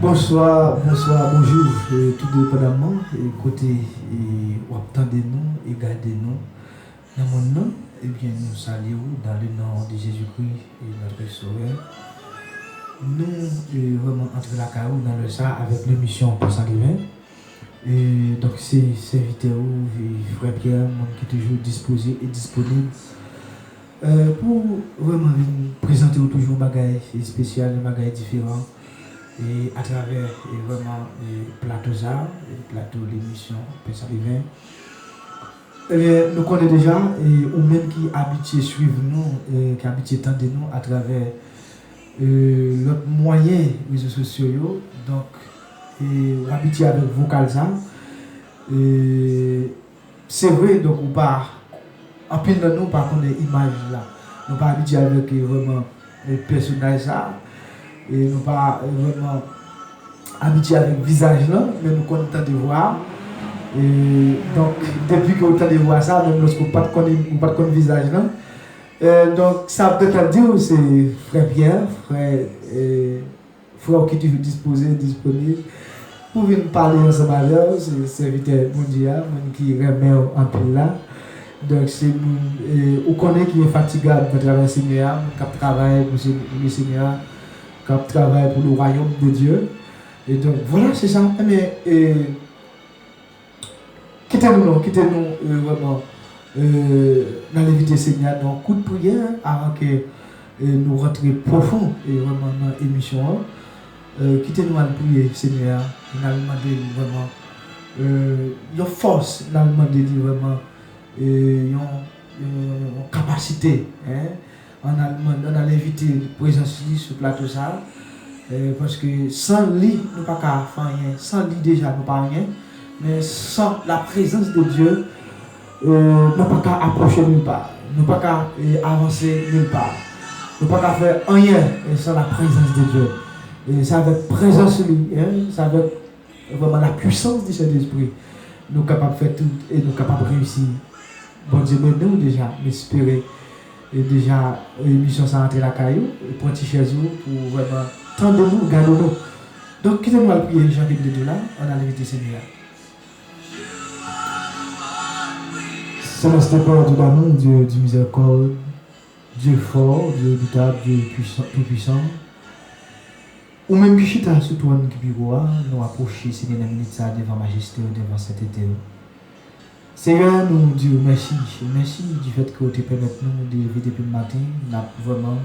Bonsoir, bonjour, tout dépendamment, côté ou attendez-nous et gardez-nous dans mon nom, et bien nous saluons dans le nom de Jésus-Christ et notre Sauveur. Nous vraiment entre la carrière dans le ça avec l'émission Passant Divin. Et donc c'est serviteur et frère Pierre, qui est toujours disposé et disponible pour vraiment présenter toujours des bagages spéciaux, des bagages différents. Et à travers vraiment plateau ça, plateau l'émission Passant Divin. Nous connaissons déjà, ou même qui habitués suivre nous, qui habitués tendre nous à travers notre moyen réseaux sociaux. Donc, habitué avec vocal ça. C'est vrai, donc, ou pas, en pile de nous, par contre, les images là. Nous pas habitués avec vraiment les personnages ça. Et nous pas vraiment habitués avec le visage là, mais nous connaissons de voir. Et donc, depuis que vous avez voir ça, même lorsque vous ne connaissez pas le visage là. Donc, ça peut être dire c'est frère Pierre, frère qui est disponible pour venir parler ensemble avec vous, c'est serviteur mondial, qui remet en peu là. Donc, c'est vous connaissez qui est fatigable pour travailler le Seigneur, qui travaille pour le Seigneur, qui travaille pour le royaume de Dieu. Et donc, voilà, c'est ça. Mais, quittez-nous vraiment dans l'invité Seigneur, donc coup de prière avant que nous rentrions profond et vraiment dans l'émission. Quittez-nous à prier Seigneur, nous allons demander vraiment une force, nous allons demander vraiment une capacité. On a l'invité présence sur le plateau ça, parce que sans lui, nous ne pouvons pas faire rien. Sans lui déjà, nous ne pouvons pas rien. Mais sans la présence de Dieu, nous ne pouvons pas approcher nulle part. Nous ne pouvons pas avancer nulle part. Nous ne pouvons pas faire rien sans la présence de Dieu. Et c'est avec la présence de lui, c'est avec vraiment la puissance du Saint-Esprit. Nous sommes capables de faire tout et nous sommes capables de réussir. Bon Dieu, mais nous déjà, espérer et déjà l'émission ça entre la caillou, pour chez vous, pour vraiment tendre-nous, gardons-nous. Donc, quittez-nous à prier, Jean-Philippe de là, on a l'invité Seigneur. Céleste Père de l'amour, Dieu du miséricorde, Dieu fort, Dieu redoutable, Dieu tout-puissant. Ou même qui chita sur toi, qui bureau, nous approcher, Seigneur, dans la minute devant majesté, devant cette été. Seigneur, nous disons merci. Merci du fait que tu permets nous de lever depuis le matin, nous avons vraiment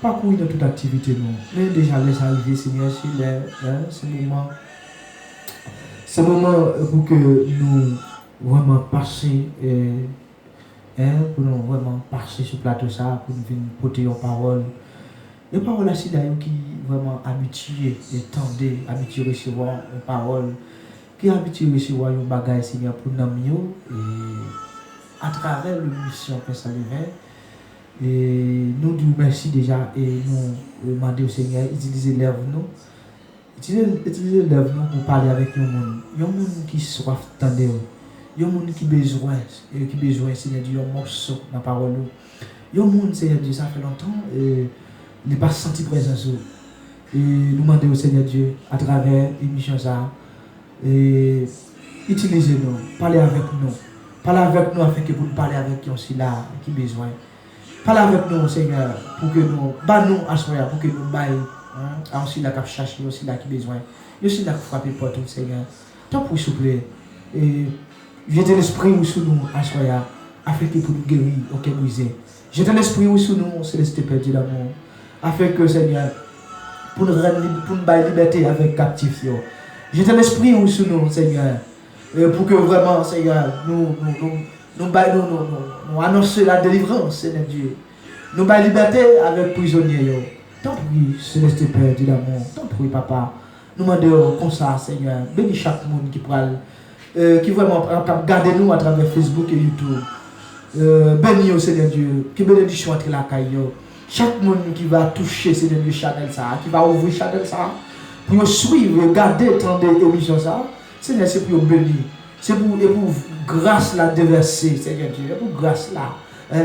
parcouru dans toute activité. Mais déjà, laisse arriver, Seigneur, c'est le moment pour que nous vraiment passer pour nous vraiment passer sur le plateau ça pour nous venir porter une parole aussi d'ailleurs qui vraiment habitué et tendez habitué à recevoir une parole qui est habitué à recevoir un bagage Seigneur pour nous mieux et à travers l'émission Passant Divin et nous disons merci déjà et nous demandons au Seigneur utiliser l'œuvre nous utiliser l'œuvre nous pour parler avec un monde qui soif tendez. Il y a des gens qui ont besoin, Seigneur Dieu, un morceau dans la parole. Il y a des gens, Seigneur Dieu, ça fait longtemps, et ils n'ont pas senti présence. Et nous demandons au Seigneur Dieu, à travers l'émission, et utilisez-nous, parlez avec nous. Parlez avec nous afin que vous nous parlez avec qui aussi là, qui a besoin. Parlez avec nous, Seigneur, pour que nous, nous à ce moment, pour que nous baillons, aussi là qui cherche, aussi là qui a besoin. Aussi là qui frappe pour tout, Seigneur. Tant pour souffler. Et jetez l'esprit sous nous à soya, afin que pour nous guérir, ok brisé. Jetez l'esprit sous nous, céleste perdu d'amour, afin que Seigneur, pour nous bailler liberté avec captif. Jetez l'esprit sous nous, Seigneur, pour que vraiment, Seigneur, nous annoncer la délivrance, Seigneur Dieu. Nous bailler liberté avec prisonniers. Tant pis, céleste perdu d'amour, tant pis, Papa. Nous demandons comme ça, Seigneur, bénis chaque monde qui parle. Qui vraiment garder nous à travers Facebook et YouTube. Béni au Seigneur Dieu, que bénédiction entre la caille. Chaque monde qui va toucher Seigneur Dieu Chanel ça, qui va ouvrir Chanel ça, pour suivre, regarder, attendre l'émission ça, Seigneur c'est pour bénir. C'est pour grâce la déverser, Seigneur Dieu, c'est pour grâce la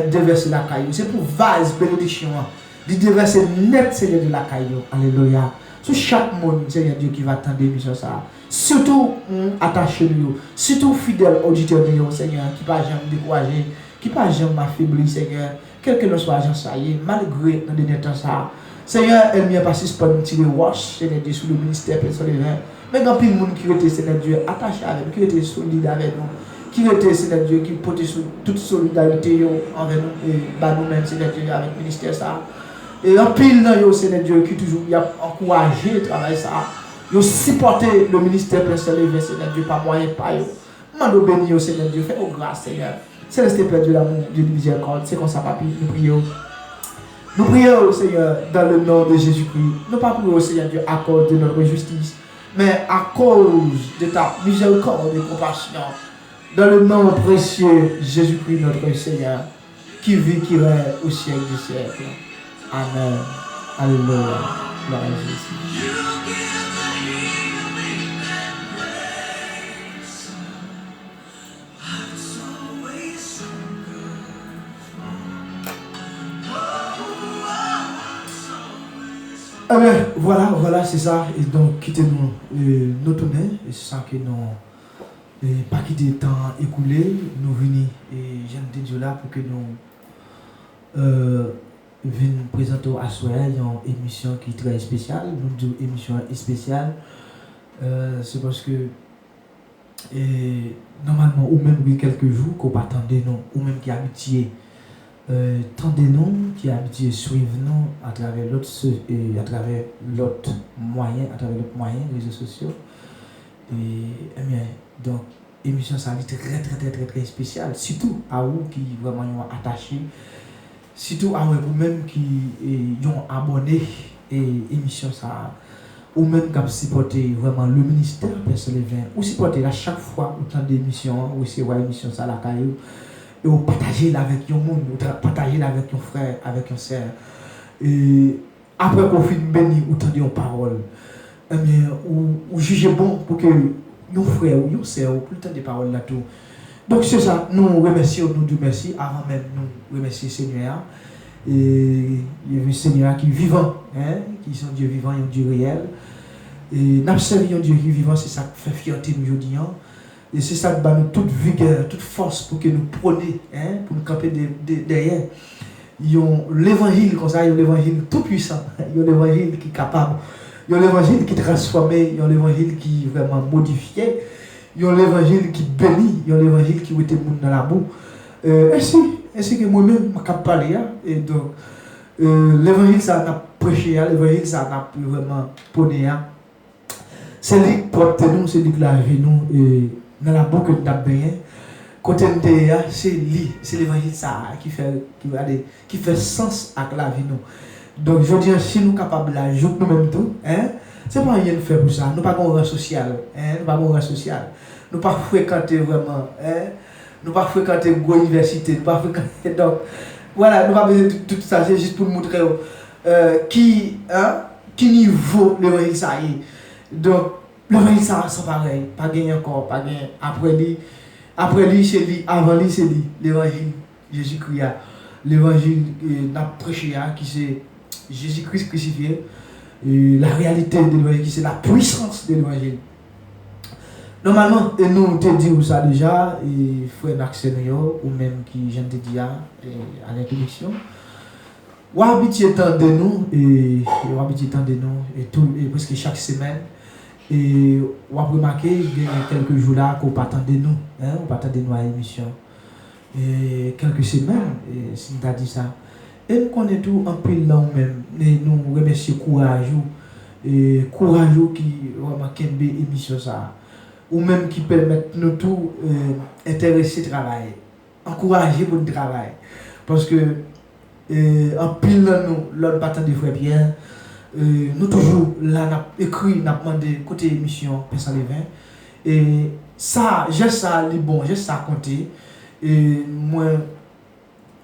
déverser la caille. C'est pour vase bénédiction, de déverser net Seigneur de la caille. Alléluia. sur chaque monde, Seigneur Dieu, qui va attendre l'émission ça. Surtout attaché nous, surtout fidèle auditeur de Seigneur, qui pas jamais découragé, qui pas jamais affaibli, Seigneur, quel que soit l'agent ça y est, malgré dans le dernier temps ça. Seigneur, elle m'y a passé pour nous tirer wash, Seigneur Dieu, sous le ministère personnel. Mais quand il y a des gens qui étaient, Seigneur Dieu, attachés avec nous, qui étaient solidaires avec nous, qui étaient, Seigneur Dieu, qui portaient toute solidarité envers nous, et nous-mêmes, Seigneur Dieu, avec le ministère ça. Et en pile, Seigneur Dieu, qui toujours a encouragé le travail ça. Ils supporté le ministère personnel, Seigneur Dieu, par moyen, par eux. Mando béni, Seigneur Dieu, fais-nous grâce, Seigneur. Céleste Père Dieu, l'amour, Dieu de miséricorde, c'est comme ça, papi, nous prions. Nous prions, Seigneur, dans le nom de Jésus-Christ. Nous pas prions, Seigneur Dieu, à cause de notre justice, mais à cause de ta miséricorde et compassion. Dans le nom précieux Jésus-Christ, notre Seigneur, qui vit, qui règne au siècle du siècle. Amen. Alléluia. Gloire à Jésus. Ah bien, voilà, c'est ça. Et donc, quittez-nous, nous tourner. Et c'est ça que nous, pas quitter le temps écoulé, nous venons, et j'aime Dieu là pour que nous venons présenter à soi une émission qui est très spéciale. Nous disons émission spéciale. C'est parce que, normalement, ou même quelques jours, qu'on pas attendre nous, ou même qui habitué. Tendez-nous, qui est habitué, suivez-nous à travers l'autre moyen, réseaux sociaux. Et bien, donc, émission ça est très spéciale, surtout à vous qui vraiment sont attachés, surtout à vous-même qui ont abonné et émission ça, ou même qui ont supporté vraiment le ministère personnel, ou supporter à chaque fois autant d'émissions, ou c'est émission ça la caillou. Et vous partagez avec un monde, vous partagez avec un frère, avec un sœur. Et après qu'on finit béni, vous tendez une parole. Eh bien, vous jugez bon pour que nos frères ou nos sœurs ou plus des paroles là tout. Donc c'est ça, nous remercions, nous disons merci. Avant même, nous remercions le Seigneur. Et il y a un Seigneur qui est vivant, qui sont Dieu vivant et un Dieu réel. Et nous servons un Dieu qui est vivant, c'est ça qui fait fierté nous aujourd'hui. Et c'est ça qui nous toute vigueur, toute force pour que nous prenions, pour nous camper derrière. Ils ont l'évangile comme ça, ils ont l'évangile tout puissant, ils ont l'évangile qui est capable, ils ont l'évangile qui est transformé, ils ont l'évangile qui est vraiment modifié, ils ont l'évangile qui bénit, ils ont l'évangile qui était dans la boue. Ainsi que moi-même, je peux parler. Et donc, l'évangile, ça n'a prêché, l'évangile, ça n'a vraiment prôné. C'est lui qui porte nous, c'est lui qui lave nous. Et dans la boucle de bien, côté de c'est l'évangile ça qui fait sens avec la vie nous. Donc je dis si nous sommes capables d'ajouter nous-mêmes tout, c'est pas rien de faire pour ça. Nous pas un rang social, nous pas un rang social. Nous pas fréquenter vraiment, nous pas fréquenter l'université, nous pas fréquenter donc voilà, nous pas besoin de tout ça, c'est juste pour montrer qui niveau l'évangile ça y est. Donc l'évangile ça c'est pareil, pas gagner encore, pas gagner après lui c'est lui, avant lui c'est lui, l'évangile Jésus-Christ, l'évangile n'a prêché qui c'est Jésus-Christ crucifié, et la réalité de l'évangile qui c'est la puissance de l'évangile. Normalement, et nous te dit ça déjà, et frère Naxenio, ou même qui je te dis à l'introduction, ou habitué tant de nous, et presque chaque semaine. Et on a remarqué qu'il y a quelques jours là qu'on pas attendre nous, on pas attendre nous à l'émission. Et quelques semaines, et si tu as dit ça. Et nous connaissons tout en pile là même. Et nous remercions courage et courage qui vraiment qu'une émission ça. Ou même qui permettent nous tout intéresser au travail, encourager pour le travail. Parce que en pile là nous, l'autre pas de frère Pierre. Nous toujours là écrit n'a demandé côté émission Père Lévin et ça j'ai ça les bon j'ai ça compter et moi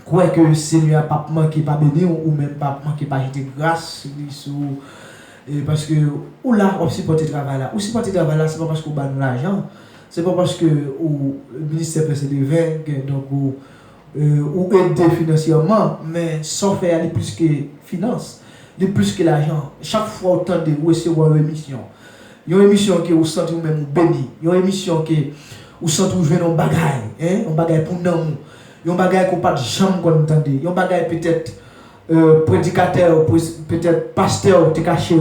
crois que Seigneur pas manquer pas béni ou même pas manquer pas jeter grâce sur parce que ou là on supporter travail là ou supporter travail là c'est pas parce qu'on bat l'argent c'est pas parce que au ministère Père Lévin donc ou aider financièrement mais sans faire aller plus que finance. de plus que l'argent. Chaque fois autant de recevoir une émission. Il y a une émission qui vous sentez vous-même béni. Il y a une émission qui vous sentez vous jouez un bagaille, un bagaille pour nous. Il y a un bagaille qu'on pas de jambe qu'on entend. Il y a un bagaille peut-être prédicateur, peut-être pasteur te caché.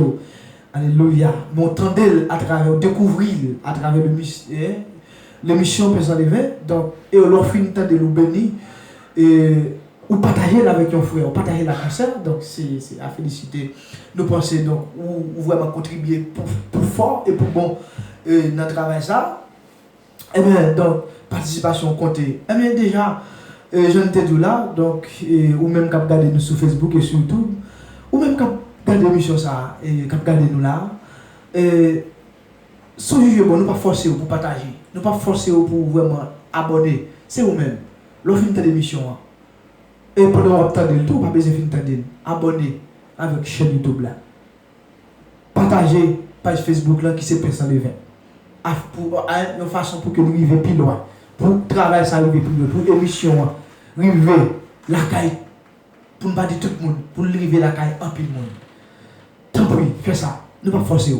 Alléluia. Mais entendez à travers, découvrir à travers l'émission Personne Levé. Donc, et on leur fait une temps de nous bénir. Et ou partager avec un frère, ou partager la concert. Donc, c'est à féliciter. Nous pensons donc, ou vraiment contribuer pour fort et pour bon dans le travail ça. Eh bien, donc, participation comptée. Eh bien, déjà, je ne t'ai dit là, donc, ou même quand regarder nous sur Facebook et sur YouTube, ou même quand regarder l'émission ça, et quand regarder nous là, sans juger, bon, nous pas forcer pour partager, nous pas forcer pour vraiment abonner, c'est vous-même. L'offre de l'émission, et pendant que vous le tout, pas besoin de finir abonner avec la chaîne YouTube là. Partager page Facebook là qui c'est Personne Levé. Pour une façon pour que nous arrivions plus loin. Pour travailler ça arriver plus loin. Pour l'émission, arriver la caille. Pour ne pas dire tout le monde. Pour arriver la caille en plus de monde. Tant pis, fais ça. Nous ne pas forcer.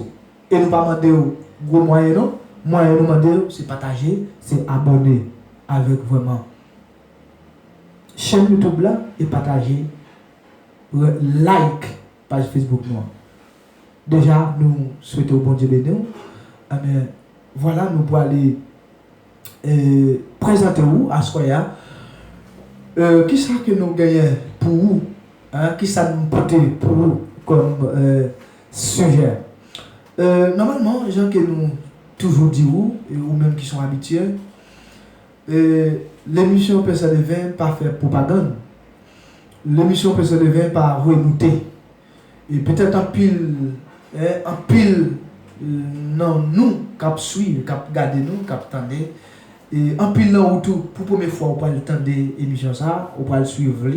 Et nous ne pas demander gros moyens non. Moyens nous demander c'est partager, c'est abonner avec vraiment chaîne YouTube là et partager, like page Facebook nous. Déjà nous souhaitons bon Dieu béni. Mais voilà nous pour aller présenter vous à Soya. Qui ça que nous gagnons pour vous, qui ça nous porte pour vous comme sujet. Normalement, les gens que nous toujours dit ou même qui sont habitués, l'émission Personne Levé pas faire propagande. L'émission Personne Levé pas remonter. Et peut-être en pile non nous cap suivre, cap garder nous, cap tendre. Et en pile non tout pour première fois on va le tendre émission ça, on va le suivre.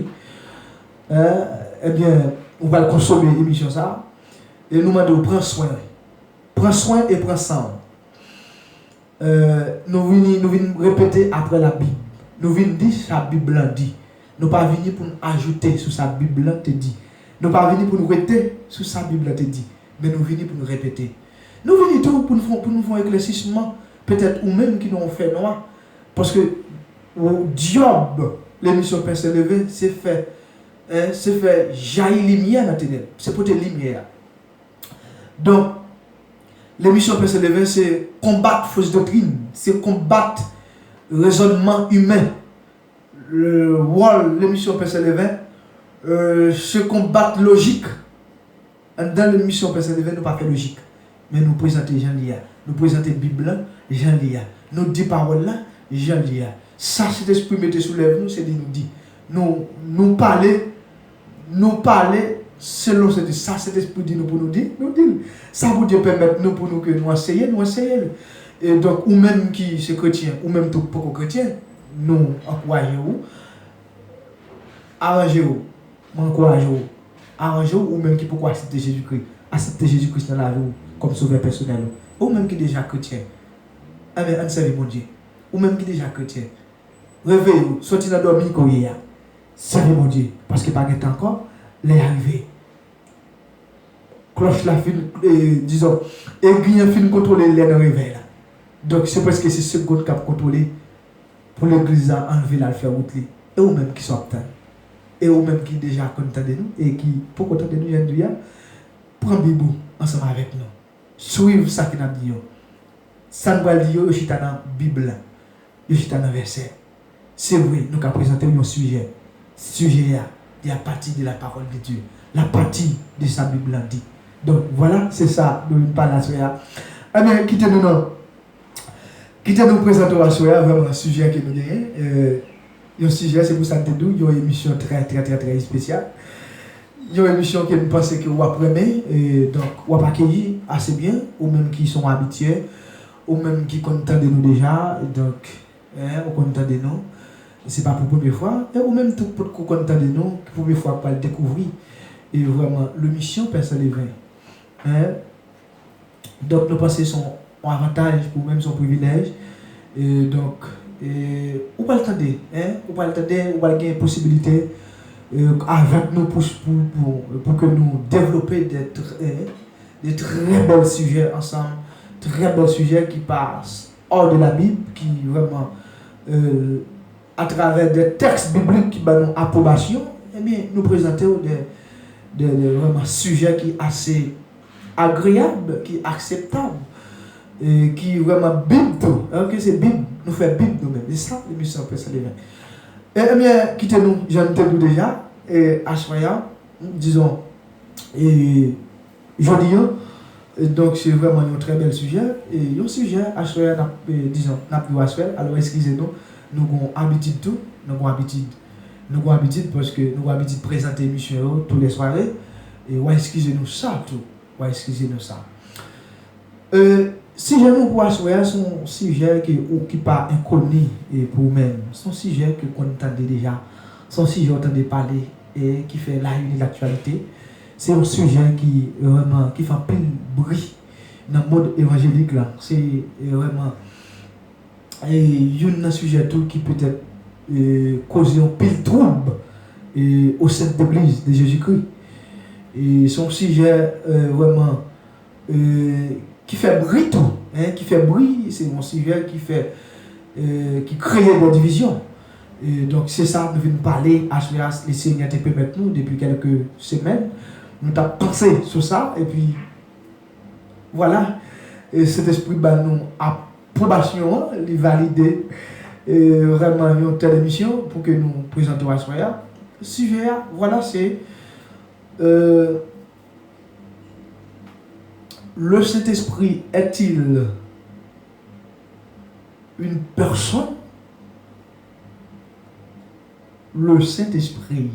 Eh bien, on va le consommer émission ça et nous demandons prendre soin. Prends soin et prends soin. Nous venons répéter après la Bible. Nous venons dire sa Bible dit. Nous pas venir pour nous ajouter sur sa Bible te dit. Nous pas venir pour nous répéter sur sa Bible te dit. Mais nous venons pour nous répéter. Nous venons tout pour nous faire un éclaircissement. Peut-être ou même qui nous ont fait noir. Parce que au diable, l'émission Personne Levé, c'est fait jaillir lumière dans la ténèbres. C'est pour tes lumières. Donc, l'émission Personne Levé, c'est combattre fausse doctrine, c'est combattre raisonnement humain. Le rôle de l'émission Personne Levé, c'est combattre logique. Dans l'émission Personne Levé, nous ne pas faire logique, mais nous présenter Jean Lia, nous présenter Bible, Jean Lia, nous dit paroles là, Jean Lia. Ça, c'est l'esprit mettez sous lèvres nous, c'est de nous dire, nous parler selon ce que ça, cet esprit dit nous pour nous dire, ça pour Dieu permettre nous pour nous que nous essayer. Et donc, ou même qui c'est chrétien, ou même tout pour chrétien, nous encourageons, arrangez-vous, m'encourageons, arrangez-vous, ou même qui pourquoi accepter Jésus-Christ dans la vie comme sauveur personnel, ou même qui est déjà chrétien, on serve mon Dieu, ou même qui est déjà chrétien, réveillez-vous, sortez dans dormir comme hier, servez mon Dieu, parce que pas encore, les arrivés. Cloche la fin, disons, aiguille fin contrôler les réveil là. Donc c'est parce que c'est ce qu'on a contrôlé pour l'église à enlever la faire route. Et ou même qui sont obtenus. Et ou même qui déjà content de nous et qui pour content de nous aujourd'hui, prends Bible ensemble avec nous. Suivre ça qui n'a dit. Ça nous va dire yo chita dans Bible. Yo chita dans verset. C'est vrai, nous avons présenté un sujet. Sujet il y a partie de la parole de Dieu. La partie de sa Bible dit. Donc voilà, c'est ça, nous parlons à Soya. Eh bien, quittez-nous présenter à Soya, vraiment un sujet que nous gagnons. Un sujet, c'est pour ça que nous avons une émission très spéciale. Il y a une émission que nous pensons que vous apprenez, donc vous avez accueilli assez bien, ou même qui sont habitués, ou même qui content de nous déjà, donc, vous content de nous. C'est pas pour la première fois, ou même tout pour content de nous, pour la première fois pour le découvrir. Et vraiment, le mission Personne Levé. Donc, nous pensons son avantage ou même son privilège. Et donc, on va le tenter, on va gagner possibilité avec nous pour que nous développions des très bons sujets ensemble, très bons sujets qui passent hors de la Bible, qui vraiment, à travers des textes bibliques qui donnent approbation, eh bien, nous présentons des vraiment sujets qui sont assez agréables, qui sont acceptables, et qui vraiment Bible tout. Alors que c'est Bible, nous faisons Bible nous-mêmes. C'est ça l'émission personnelle. Eh bien, quittez-nous, j'en ai déjà, et à Soya, disons, et jeudi, donc c'est vraiment un très bel sujet, et un sujet, à Soya, disons, n'a plus à faire, alors excusez-nous, nous avons habitude tout, nous avons habitude parce que nous avons habitude de présenter l'émission tous les soirées, et ouais, excusez-nous ça tout, ouais, excusez-nous ça. Si je nous vois c'est un sujet qui n'est pas inconnu pour nous-mêmes, c'est un sujet que qu'on entendait déjà, c'est un sujet qu'on entendait parler et qui fait la une de l'actualité. C'est un sujet qui vraiment qui fait un pile bruit dans le monde évangélique là. C'est vraiment un sujet tout qui peut être causer un pile trouble au sein de l'Église de Jésus-Christ. Et son sujet vraiment qui fait bruit tout, hein, qui fait bruit, c'est mon sujet qui crée des divisions. Et donc c'est ça que nous venons parler à les Seigneurs te permettent nous depuis quelques semaines. Nous avons pensé sur ça et puis voilà, et cet esprit nous approbation, il valide vraiment une telle émission pour que nous présentons à Soya. Sujet, voilà, c'est le Saint-Esprit est-il une personne? Le Saint-Esprit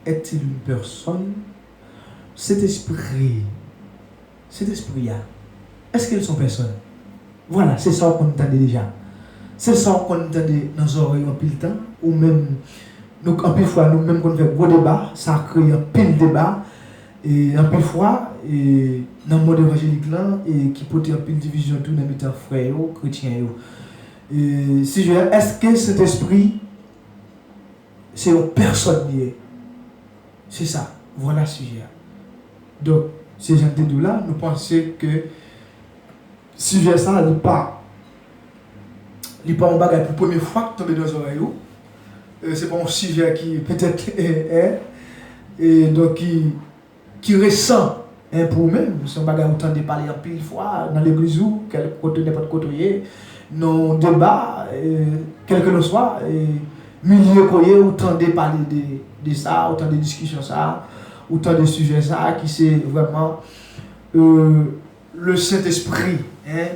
est-il une personne? Cet esprit, est-ce qu'elles sont personnes? Voilà, c'est ça qu'on entendait déjà. C'est ça qu'on entendait dans nos oreilles en pile temps, ou même, nous, en pile fois, nous-mêmes, qu'on fait gros débat, ça crée un pile débat. Et en plus fois, dans le monde évangélique là, et qui peut être un peu de division tout dans les frères chrétiens. Si je dis, est-ce que cet esprit, c'est une personne liée? C'est ça, voilà le sujet. Donc, ces gens de là, nous pensons que sujet ça n'est pas un bagage pour la première fois que tombe dans les oreilles. C'est pas un sujet qui peut-être est, et donc qui ressent pour nous-mêmes. C'est un bagage autant de parler en pile fois dans l'église ou quel côté n'importe côté, nos débats, quel que ce soit, milieu coyer, autant de parler de ça, autant de discussions ça, autant de sujets ça, qui c'est vraiment le Saint-Esprit. Hein?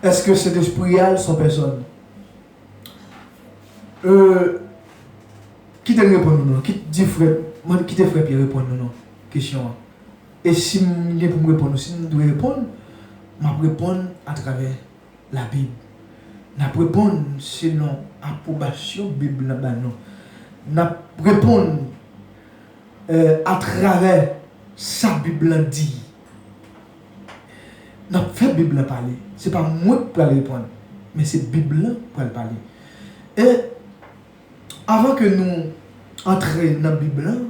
Est-ce que cet esprit a son personne? Qui te répond non? Qui te ferait bien répondre non? Question. Et si je peux me répondre, si je dois répondre, je vais répondre à travers la Bible. Je vais répondre selon l'approbation Bible. Je vais répondre à travers sa Bible dit. Je fais la Bible parler. Ce n'est pas moi qui peux répondre, mais c'est la Bible qui peut parler. Et avant que nous entrions dans la Bible,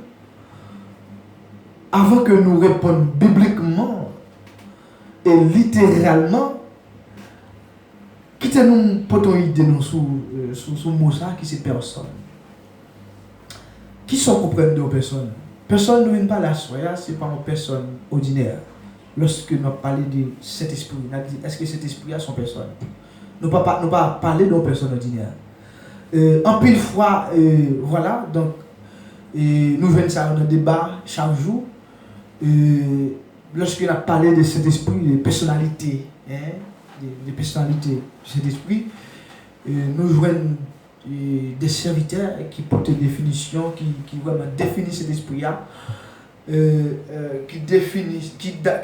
avant que nous répondions bibliquement et littéralement, quittez-nous pour ton idée sous mot ça qui c'est personne. Qui sont comprennent de personnes? Personne ne vient pas la soya, c'est pas une personne ordinaire. Lorsque nous parlons de cet esprit, est-ce que cet esprit a son personne? Nous ne pas parler d'une personne ordinaire. En pile fois, voilà, donc nous venons ça dans un débat chaque jour. Lorsqu'on a parlé de cet esprit, des personnalités, des personnalités de cet esprit, nous jouons des serviteurs qui portent des définitions, qui vraiment définissent cet esprit-là, qui définissent,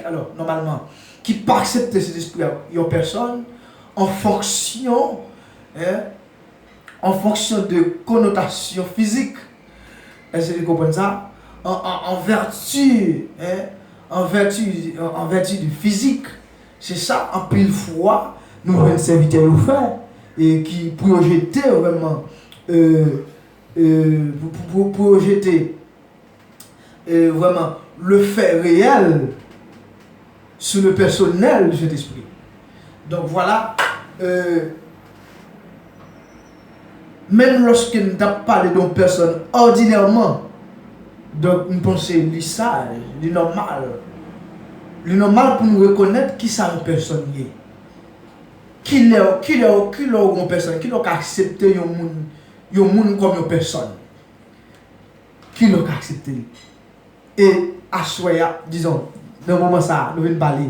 alors normalement, qui pas accepter cet esprit-là, une personne en fonction de connotations physiques. Est-ce que vous comprenez ça? En vertu du physique. C'est ça, en pile fois, nous avons un serviteur faire et qui projetait vraiment pour projeter vraiment le fait réel sur le personnel de cet esprit. Donc voilà, même lorsque nous avons parlé d'une personne ordinairement, donc nous pensons le sage, le normal pour nous reconnaître qui ça une personne est. Qui est une personne, qui a accepté un monde comme une personne. Qui l'a accepté. Et à choisir, disons, dans le moment ça, nous venons parler.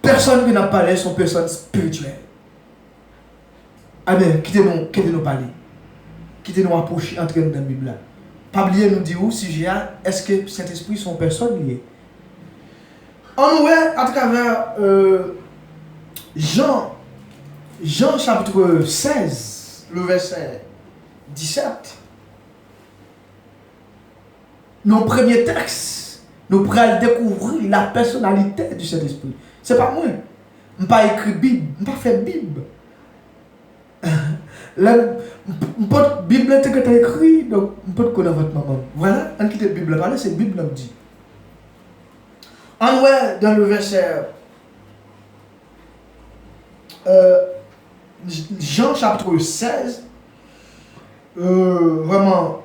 Personne qui n'a parlé sont personnes spirituelles. Ah bien, quittez-nous parler. Quittez-nous approcher, entrer dans la Bible. Pas oublier nous dire si j'ai est-ce que cet esprit sont personnes liées. On voit à travers Jean chapitre 16, le verset 17. Nos premiers textes, nous pourrons découvrir la personnalité de cet esprit. C'est pas moi. Je n'ai pas écrit Bible, je n'ai pas fait Bible. La Bible est écrit, donc je peux connaître votre maman. Voilà, on quitte la Bible, c'est la Bible qui dit. On voit dans le verset Jean chapitre 16, vraiment.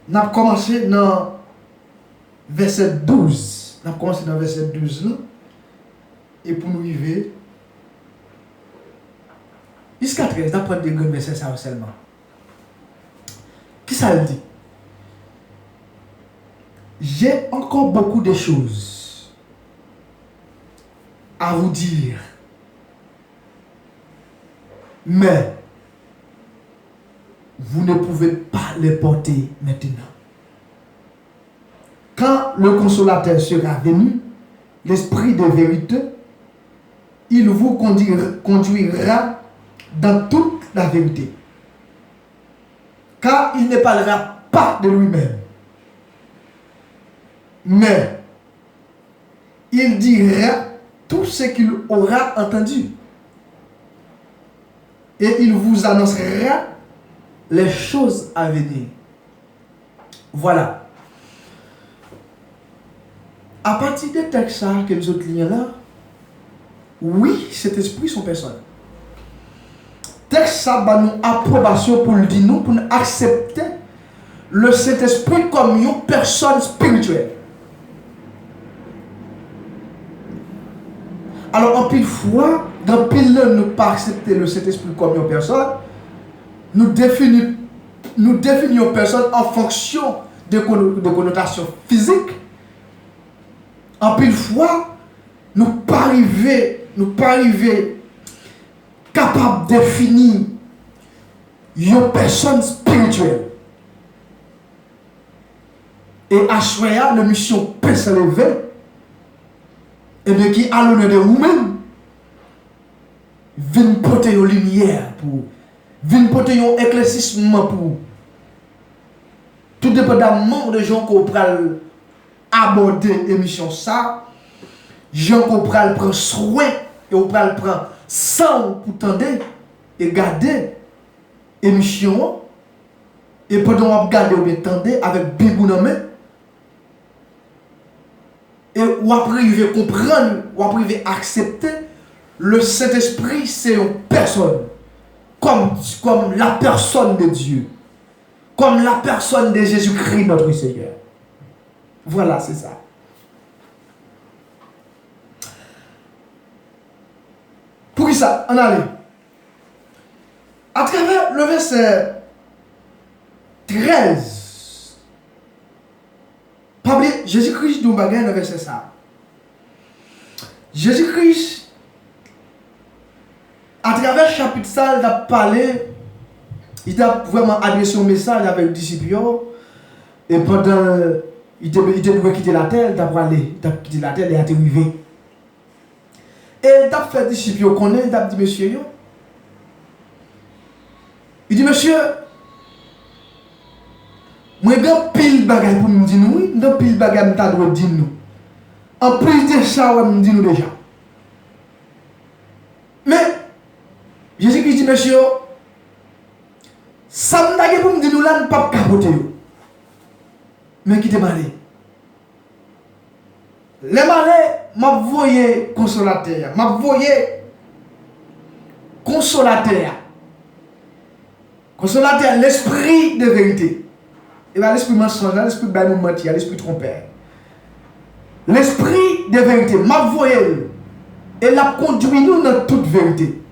On a commencé dans verset 12. On a commencé dans verset 12 là. Et pour nous arriver jusqu'à 13, on a pris des grands versets ça seulement. Qui ça le dit? J'ai encore beaucoup de choses à vous dire. Mais vous ne pouvez pas les porter maintenant. Quand le consolateur sera venu, l'esprit de vérité, il vous conduira dans toute la vérité. Car il ne parlera pas de lui-même, mais il dira tout ce qu'il aura entendu. Et il vous annoncera les choses à venir. Voilà. À partir des textes que nous autres liens là, oui, cet esprit sont personne. Texte ça va nous approbation pour le dire nous, pour nous accepter le Saint-Esprit comme une personne spirituelle. Alors en pile fois, dans pile là, nous pas accepter le Saint-Esprit comme une personne, nous définissons une personne en fonction de connotations physiques. En pile fois, nous pas arriver capable de définir une personne spirituelle. Et à choisir la mission peut s'élever, et bien qui à l'honneur de vous-même, vient porter une lumière pour, vient porter un éclaircissement pour, tout dépendamment de gens qu'on pourrait aborder l'émission ça, gens qu'on pourrait prendre soin et on pourrait prendre sang pour tendre et garder l'émission et pendant qu'on regarde ou bien tendre avec Bible dans main et ou après comprendre ou après accepter le Saint-Esprit c'est une personne comme la personne de Dieu, comme la personne de Jésus-Christ notre Seigneur. Voilà, c'est ça. Pour qui ça? On allait. À travers le verset 13, pas oublier, Jésus-Christ nous bagaille le verset ça. Jésus-Christ, à travers le chapitre ça, il a parlé, il a vraiment adressé un message avec les disciples. Et pendant, il devait quitter la terre, il a quitté la terre et a arrivé. Et il a fait des disciples, il a dit, monsieur, il dit, monsieur, Moi, j'ai pile bagage pour nous dire nous, oui, j'ai pile bagage pour nous dire nous. En plus de ça, on nous dit nous déjà. Mais, Jésus-Christ dit, monsieur, ça me dit pour nous dire nous là, ne pas capoter. Mais qui te malé? Les malais, m'a voyé consolateur, m'a voyé consolateur. Consolateur, l'esprit de vérité. Et bien l'esprit mensonge, l'esprit de mentir, l'esprit trompeur. L'esprit de vérité, m'a voyé. Et l'a conduit nous dans toute vérité.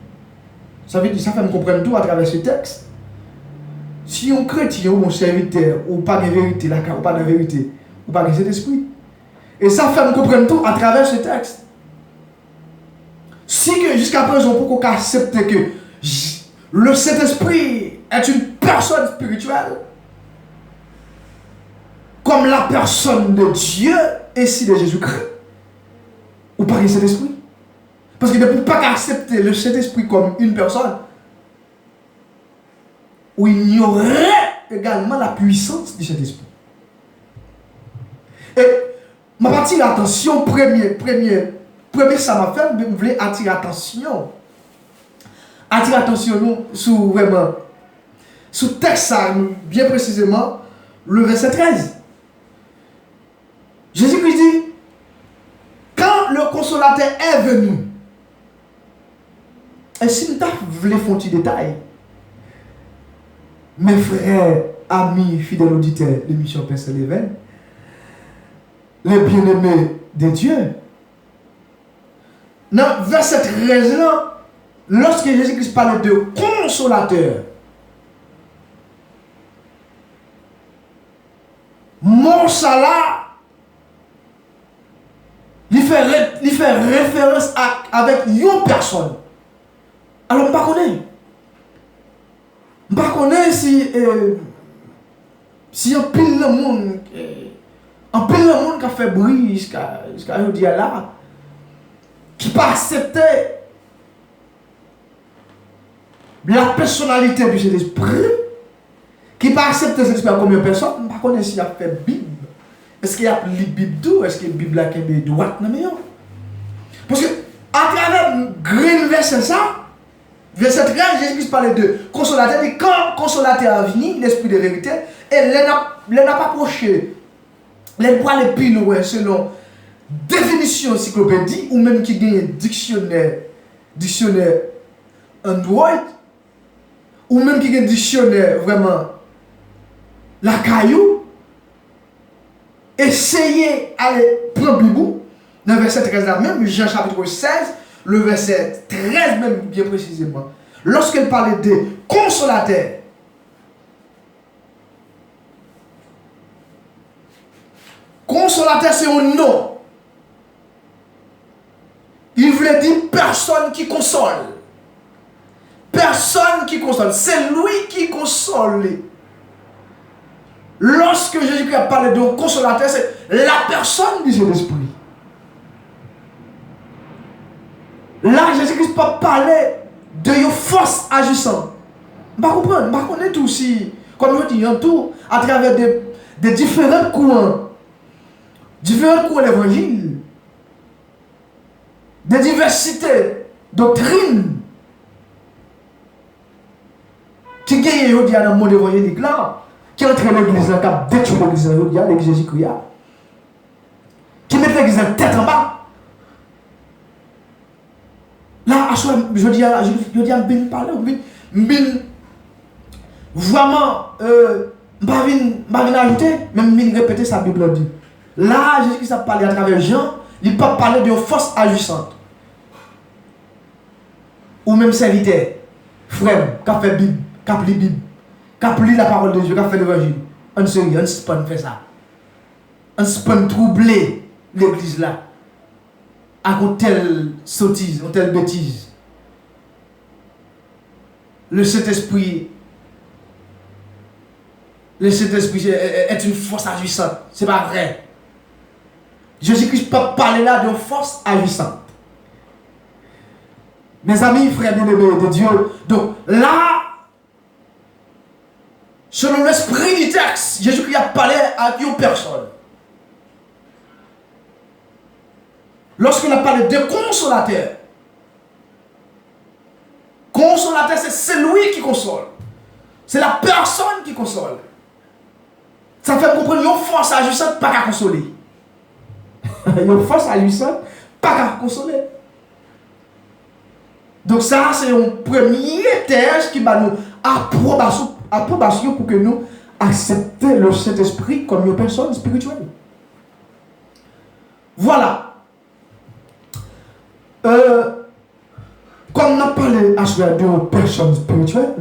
Ça veut dire, ça fait me comprendre tout à travers ce texte. Si on chrétien ou un serviteur, ou pas de vérité, là, ou pas de vérité, ou pas de cet esprit. Et ça fait me comprendre tout à travers ce texte. Si que jusqu'à présent, pour qu'on accepte que le Saint-Esprit est une personne spirituelle, comme la personne de Dieu et si de Jésus-Christ, ou pas de cet esprit. Parce que ne peut pas accepter le Saint-Esprit comme une personne, où il y aurait également la puissance du Saint-Esprit. Et ma partie l'attention, premier ça m'a fait, je voulais attirer attention. Attirer attention nous sur vraiment, sur texte ça, bien précisément, le verset 13. Jésus-Christ dit, quand le consolateur est venu, et si nous voulons faire un petit détail, mes frères, amis, fidèles auditeurs de Mission Père Saint-Léven, les bien-aimés de Dieu, dans verset 13 là, lorsque Jésus-Christ parle de consolateur, mon ça il fait référence avec une personne. Alors, je ne connais pas si un pile de monde qui a fait bruit jusqu'à aujourd'hui là, qui n'a pas accepté la personnalité de cet esprit, qui n'a pas accepté cet esprit comme une personne, je ne connais pas s'il a fait Bible. Est-ce qu'il y a lu Bible d'où? Est-ce que la Bible est droite? Parce que, à travers le grand verset ça, verset 13, Jésus-Christ parlait de consolateur. Et quand consolateur a venu, l'esprit de vérité, et il n'a pas approché, les poils les plus loin selon définition encyclopédie, ou même qui gagne dictionnaire Android, ou même qui gagne dictionnaire vraiment la caillou. Essayez d'aller prendre le bout dans le verset 13 là même, Jean chapitre 16, le verset 13 même bien précisément. Lorsqu'il parlait de consolateur, consolateur c'est un nom. Il voulait dire personne qui console. Personne qui console. C'est lui qui console. Lorsque Jésus-Christ a parlé de consolateur, c'est la personne du Saint-Esprit. Là, Jésus-Christ peut parler de une force agissante. Je ne comprends pas, je connais tout aussi, comme je dis, tout à travers des différents courants d'évangile, des diversités doctrines qui gagnent aujourd'hui dans le monde évangélique là. Qui entraîne l'église là, qui a détruit l'église là, l'église Jésus-Christ, qui met l'église en tête en bas. Là, je dis à bien parler, vraiment, je vais ajouter, même répéter sa Bible dit. Là, Jésus-Christ a parlé à travers Jean, il peut parler de force agissante. Ou même serviteur, frère, qui a fait Bible, qui a pris Bible. Qui a pris la parole de Dieu, qui a fait l'évangile. On se rit, on ne se peut pas faire ça. On ne se peut pas troubler l'église là. À une telle sottise, une telle bêtise. Le Saint-Esprit est une force agissante. Ce n'est pas vrai. Jésus-Christ peut parler là de force agissante. Mes amis, frères bien-aimés de Dieu. Donc là, Selon l'esprit du texte, Jésus-Christ a parlé à une personne. Lorsqu'on a parlé de consolateur, consolateur, c'est celui qui console. C'est la personne qui console. Ça fait comprendre une force agissante, pas qu'à consoler. Une force agissante, pas qu'à consoler. Donc ça, c'est un premier test qui va nous approbation pour que nous acceptions le Saint-Esprit comme une personne spirituelle. Voilà. Comme on a parlé à ce de personnes spirituelles,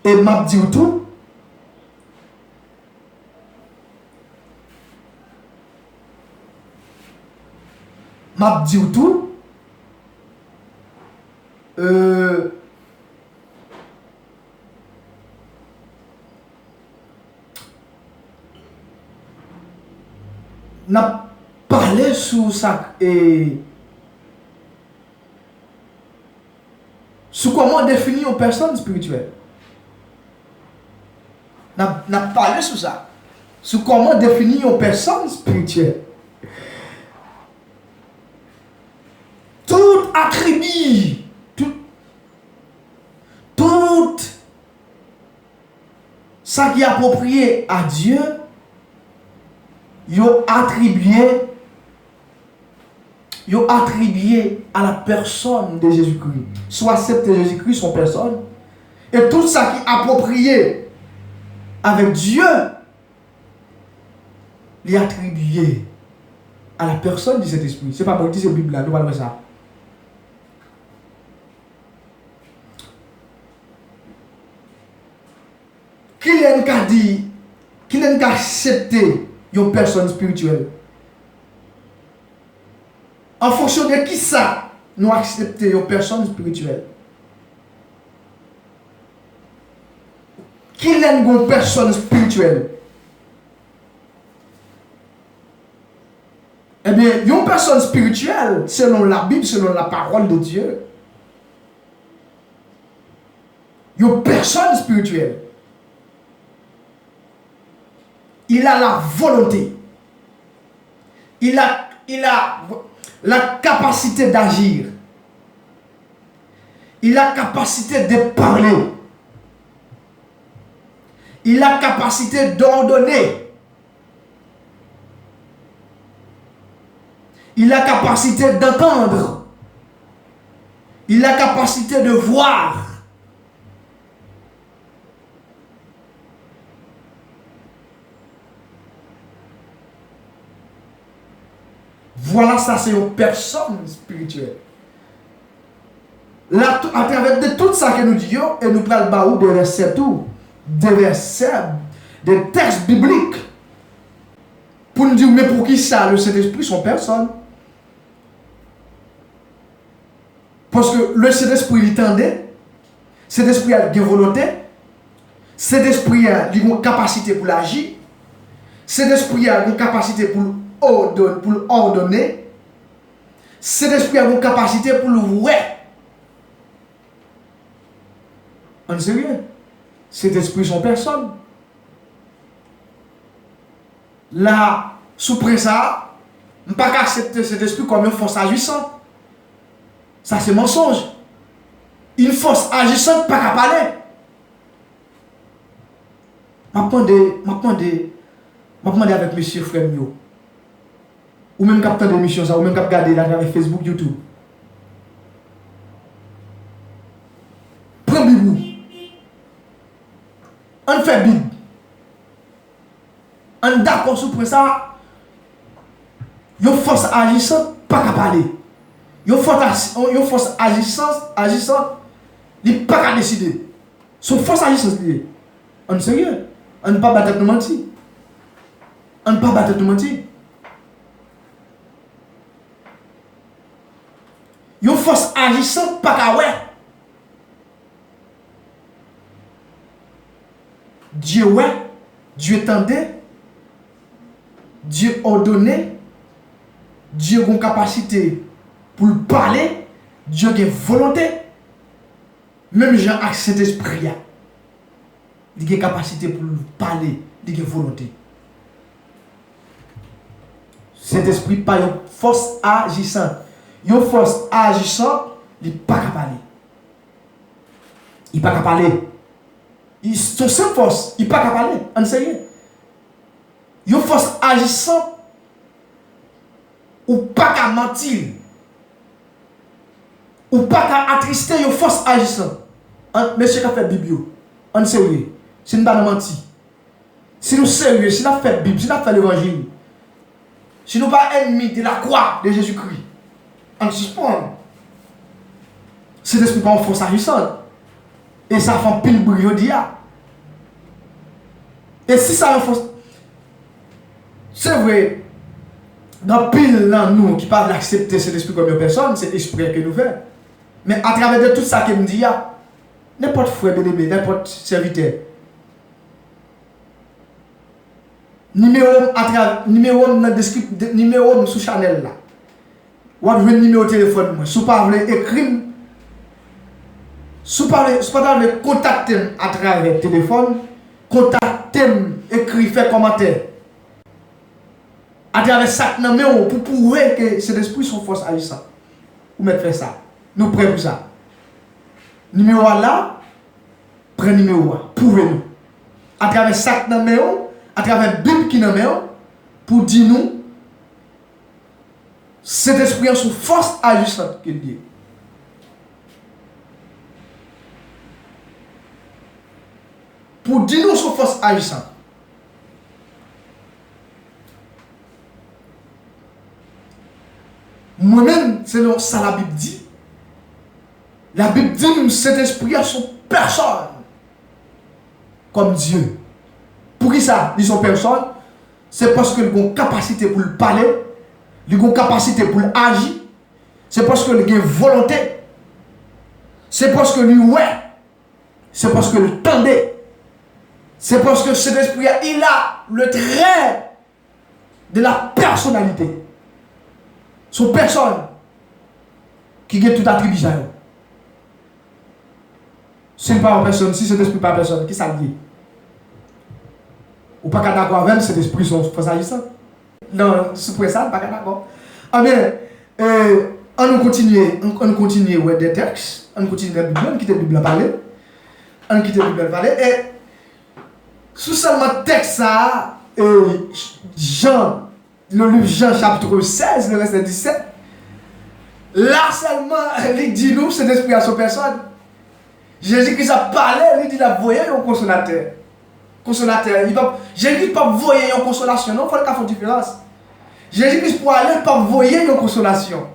et m'a dit tout, n'a parlé sur ça et sur comment définir une personne spirituelle. N'a parlé sur ça. Sur comment définir une personne spirituelle. Tout attribut, tout ça qui est approprié à Dieu, ils ont attribué à la personne de Jésus-Christ. Soit accepter Jésus-Christ, son personne, et tout ça qui est approprié avec Dieu, il est attribué à la personne de cet esprit. C'est pas pour dire c'est Bible là, nous parlons de ça. Qui l'a dit, qui l'a accepté une personne spirituelle? En fonction de qui ça nous acceptons une personne spirituelle? Qui l'a une personne spirituelle? Eh bien, une personne spirituelle, selon la Bible, selon la parole de Dieu, une personne spirituelle, il a la volonté, il a la capacité d'agir, il a la capacité de parler, il a la capacité d'ordonner, il a la capacité d'entendre, il a la capacité de voir. Voilà, ça c'est une personne spirituelle. Là, à travers de tout ça que nous disons, et nous prenons des versets, des textes bibliques, pour nous dire, mais pour qui ça, le Saint-Esprit, son personne? Parce que le Saint-Esprit, il tendait, Saint-Esprit a une volonté, Saint-Esprit a une capacité pour agir, Saint-Esprit a une capacité pour ordonner, cet esprit a une capacité pour le voir. On ne sait rien. Cet esprit sont personne. Là, sous ça, on ne peut pas accepter cet esprit comme une force agissante. Ça c'est mensonge. Une force agissante, pas qu'à parler. Je avec monsieur frère Mio. Ou même capteur d'émission, ou même cap garder là avec Facebook, YouTube. Prends Bible. On fait Bible. On d'accord sur ça. Une force agissante, pas qu'à parler. Une force agissante, il pas qu'à décider. Son force agissante, on ne sait rien. On ne peut pas battre de mentir. On ne peut pas battre de mentir. Une force agissante, pas qu'à ouais. Dieu ouais, Dieu tendait, Dieu ordonnait, Dieu a une capacité pour parler, Dieu a une volonté. Même Jean a cet esprit. il a une capacité pour parler, il a une volonté. Cet esprit pas une force agissante. Une force agissante, il n'est pas capable de parler. Il n'est pas capable de parler. Son seule force, il n'est pas capable de parler. On ne sait rien. Une force agissante, ou pas qu'à mentir. Ou pas qu'à attrister une force agissante. Monsieur qui a fait Bible, on ne sait rien. Si nous ne pas mentir. Si nous sommes sérieux, si nous avons fait la Bible, si nous avons fait l'évangile, si nous ne sommes pas ennemis de la croix de Jésus-Christ, on suspend. Cet esprit pas en force agissante. Et ça fait un pile brio d'IA. Et si ça en force. C'est vrai, dans pile dans nous qui parlent d'accepter cet esprit comme une personne, c'est l'esprit que nous faisons. Mais à travers de tout ça qu'il me dit, n'importe frère bien-aimé, n'importe serviteur, numéro sous Chanel là. Ou avez un numéro de téléphone moi. Si vous parlez écrire, si vous parlez contacter à travers le téléphone, contacter, écrire, faire commentaire. À travers ça, pour prouver que cet esprit sont force agissante. Vous mettez faire ça. Nous prêts pour ça. Numéro là, prenez numéro là. Prouvez-nous. À travers ça, à travers la Bible qui nous met, pour dire nous, cet esprit sont force agissante qu'il dit. Pour dire nous son force agissante. Moi-même, c'est ça la Bible dit. La Bible dit que cet esprit a son personne comme Dieu. Pour qui ça, ils sont personne? C'est parce qu'ils ont une capacité pour le parler, ils ont une capacité pour agir, c'est parce qu'ils ont une volonté, c'est parce que lui ouais, c'est parce que le tendait, c'est parce que cet esprit il a le trait de la personnalité. Son personne qui a tout attribut à eux. Si ce n'est pas une personne, si cet esprit n'est pas une personne, qui ça dit? Ou pas d'accord avec cet esprit sont agissants? Non, c'est pour ça, pas d'accord. Ah bien, on continue ouais, des textes, on continue la Bible, on quitte la Bible à parler, on quitte la Bible à parler, et sous seulement texte ça, Jean, le livre Jean chapitre 16, le verset 17, là seulement, il dit nous, cet esprit à son personne. Jésus-Christ a parlé, il dit il a voyé un consolateur. Jésus-Christ pas voyer une consolation, non, il faut qu'il y ait une différence. Jésus-Christ pour aller pas voyer une consolation.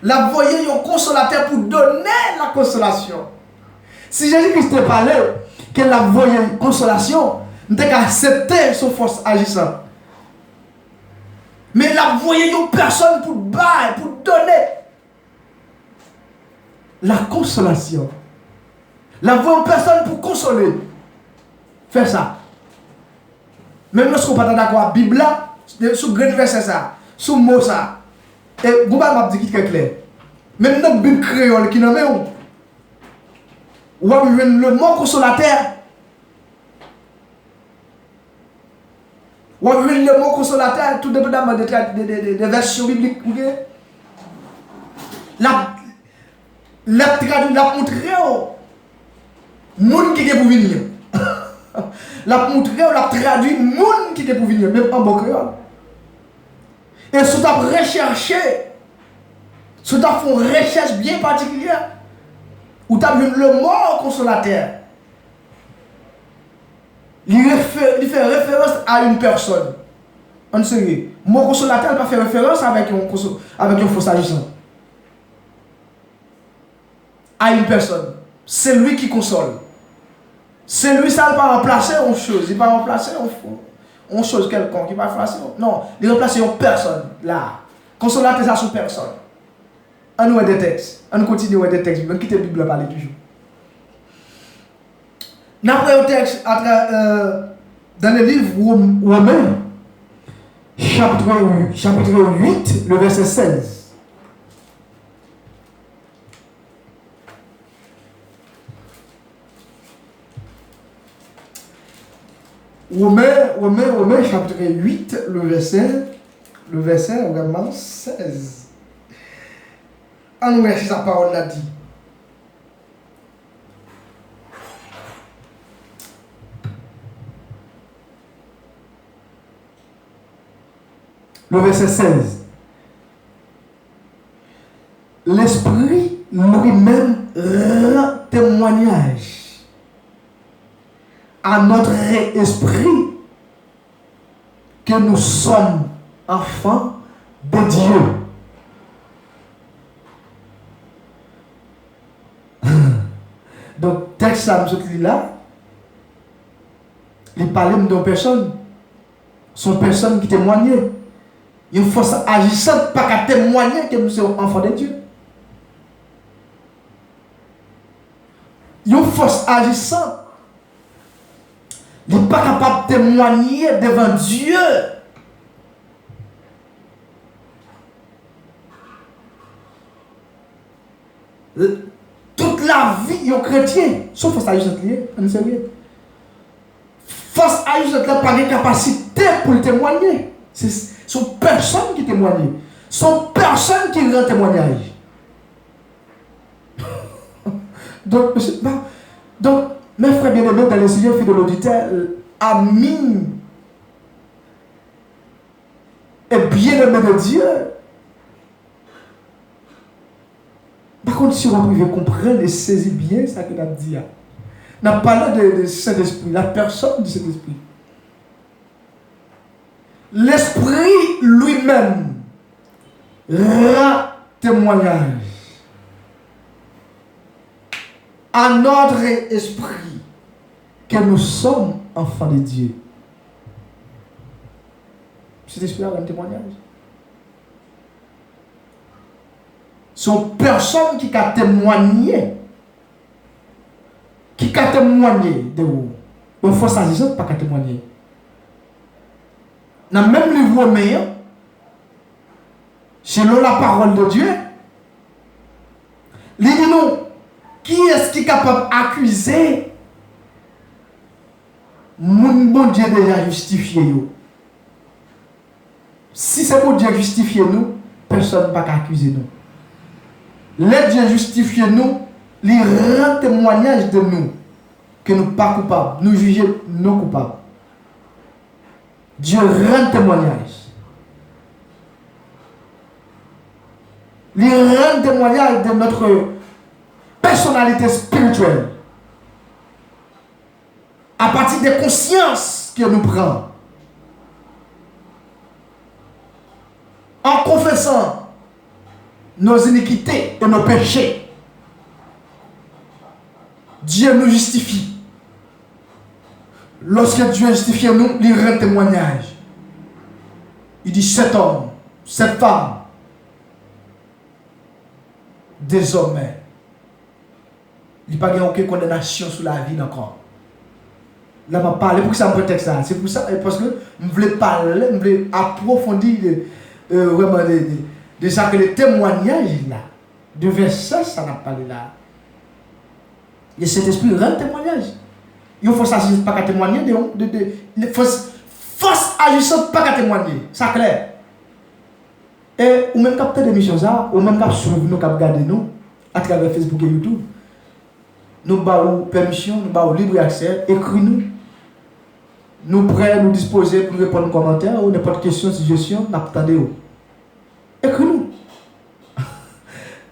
La voyer un consolateur pour donner la consolation. Si Jésus-Christ te parlait qu'elle a voyé une consolation, nous devons accepter son force agissante. Mais la voyer une personne pour bailler, pour donner la consolation. La voyer une personne pour consoler. Faire ça. Même lorsqu'on n'est pas d'accord avec la Bible, sous le verset ça, sous le mot ça, et vous m'a dit qui est clair. Même notre Bible créole qui nomme où le mot consolateur, où le mot consolateur, tout dépendamment des versions bibliques. La montré au monde qui est pour venir. La montré, la traduit monde qui est pour venir, même en bon créole. Et si tu as recherché, si tu as fait une recherche bien particulière, où tu as vu le mot consolateur, il fait référence à une personne. En sérieux, le mot consolateur ne peut pas faire référence avec un faux agissant. À une personne. C'est lui qui console. C'est lui, ça ne va pas remplacer une chose. Il va remplacer une chose quelconque. Il va remplacer. Non, il va remplacer une personne. Là. Consolateur, ça, c'est une personne. On nous a des textes. On continue à des textes. On quitte la Bible à parler toujours. Après un texte, dans le livre Romains, chapitre 8, le verset 16. Romains chapitre 8, le verset vraiment 16. On nous regarde sa parole là dit. Le verset 16. L'Esprit lui-même rend témoignage à notre esprit que nous sommes enfants de Dieu. Donc, texte là, il parlait de personnes. Sont personnes qui témoignent. Une force agissante pas qu'à témoigner que nous sommes enfants de Dieu. Une force agissante n'est pas capable de témoigner devant Dieu. Toute la vie, un chrétien, sauf force agissante liée, on ne sait rien. Force agissante n'a pas de capacité pour témoigner. Ce sont personnes qui témoignent. Ce sont personnes qui rendent témoignage. Donc, mes frères bien-aimés dans le Seigneur, fidèles auditeurs, amis et bien-aimés de Dieu. Par contre, si on pouvait comprendre et saisir bien ce qu'il a dit, on a parlé de Saint-Esprit, la personne du Saint-Esprit. L'Esprit lui-même rend témoignage à notre esprit que nous sommes enfants de Dieu. Cet esprit rend témoignage. Sont personnes qui ont témoigné. Qui ont témoigné de vous. Il faut s'agir pas qu'à témoigner. Dans le même livre Romain, selon la parole de Dieu, il dit nous, qui est-ce qui est capable d'accuser mon bon Dieu déjà justifié? Si c'est pour Dieu justifier nous, personne ne va accuser nous. Le Dieu justifie nous, il rend témoignage de nous que nous ne sommes pas coupables, nous juger non coupables. Dieu rend témoignage. Il rend témoignage de notre personnalité spirituelle. À partir des consciences que nous prenons. En confessant nos iniquités et nos péchés, Dieu nous justifie. Lorsque Dieu justifie nous, il rend témoignage. Il dit cet homme, cette femme, désormais, il n'y a pas aucune condamnation sur la vie encore. Là, je vais parler pour que ça me prétexte ça. C'est pour ça, parce que je voulais parler, je voulais approfondir vraiment de ça que le témoignage là, de verset, ça n'a pas parlé là. Et cet esprit rend témoignage. Il faut s'agir pas qu'à témoigner, il faut force agissante pas qu'à témoigner. Ça clair. Et ou même capter des missions ça, ou même cap suivre nous, cap garder nous à travers Facebook et YouTube. Nous avons permission, nous avons libre accès, écris-nous. Nous prêts, nous disposer pour répondre aux commentaires ou n'importe question, suggestion, nous attendons. Écris-nous.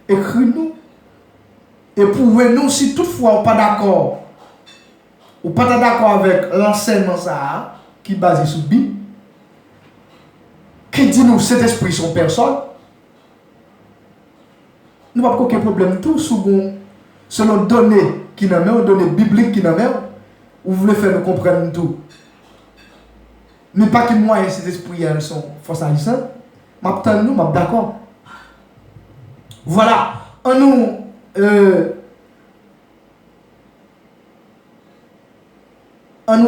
Écris-nous. Et prouvez-nous si toutefois on pas d'accord. Ou pas d'accord avec l'enseignement ça, qui est basé sur la Bible, qui dit nous cet esprit son personne, nous n'avons pas aucun problème tout selon données qui n'en ont, données bibliques qui n'en ont, ou vous voulez faire nous comprendre tout. Mais pas que moi et cet esprit sont force agissante, nous d'accord. Voilà, en nous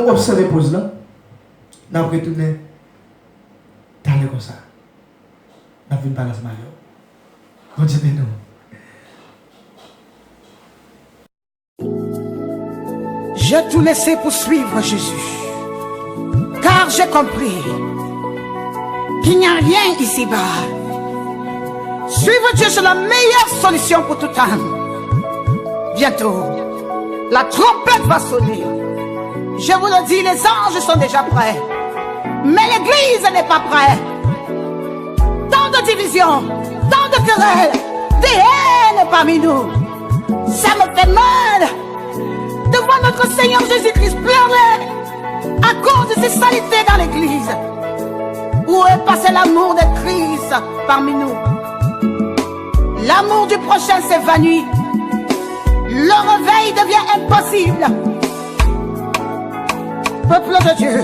observer pause là, nous avons retourné d'aller comme ça. Nous avons une balance majeure. Bon Dieu béni nous. J'ai tout laissé pour suivre Jésus. Car j'ai compris qu'il n'y a rien ici-bas. Suivre Dieu, c'est la meilleure solution pour toute âme. Bientôt, la trompette va sonner. Je vous le dis, les anges sont déjà prêts. Mais l'église n'est pas prête. Tant de divisions, tant de querelles, des haines parmi nous. Ça me fait mal de voir notre Seigneur Jésus-Christ pleurer à cause de ces saletés dans l'église. Où est passé l'amour de Christ parmi nous? L'amour du prochain s'évanouit. Le réveil devient impossible. Peuple de Dieu,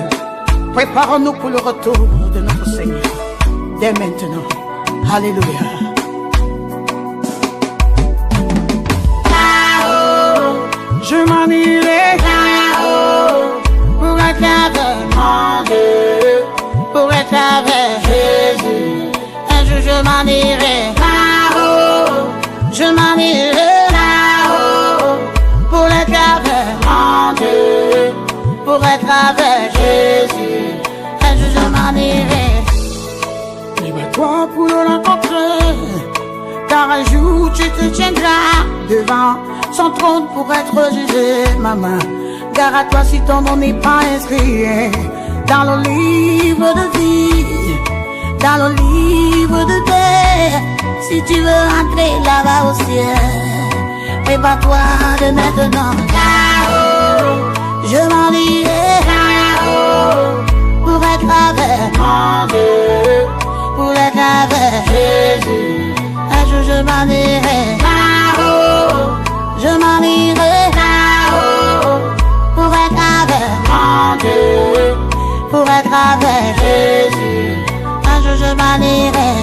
préparons-nous pour le retour de notre Seigneur dès maintenant. Alléluia. Je m'en irai pour être avec mon Dieu, pour être avec Jésus. Un jour je m'en irai je m'en irai pour être avec mon Dieu, pour être avec Jésus. Un jour je m'en irai. Lève-toi pour le rencontrer, car un jour tu te tiendras devant son trône pour être jugé, maman. Gare à toi si ton nom n'est pas inscrit dans le livre de vie, dans le livre de paix. Si tu veux entrer là-bas au ciel, prépare-toi de maintenant. Je m'en irai pour être avec mon Dieu, pour être avec Jésus. Un jour je m'en irai. Je m'en irai pour être avec mon Dieu, pour être avec Jésus. Un jour je m'en irai.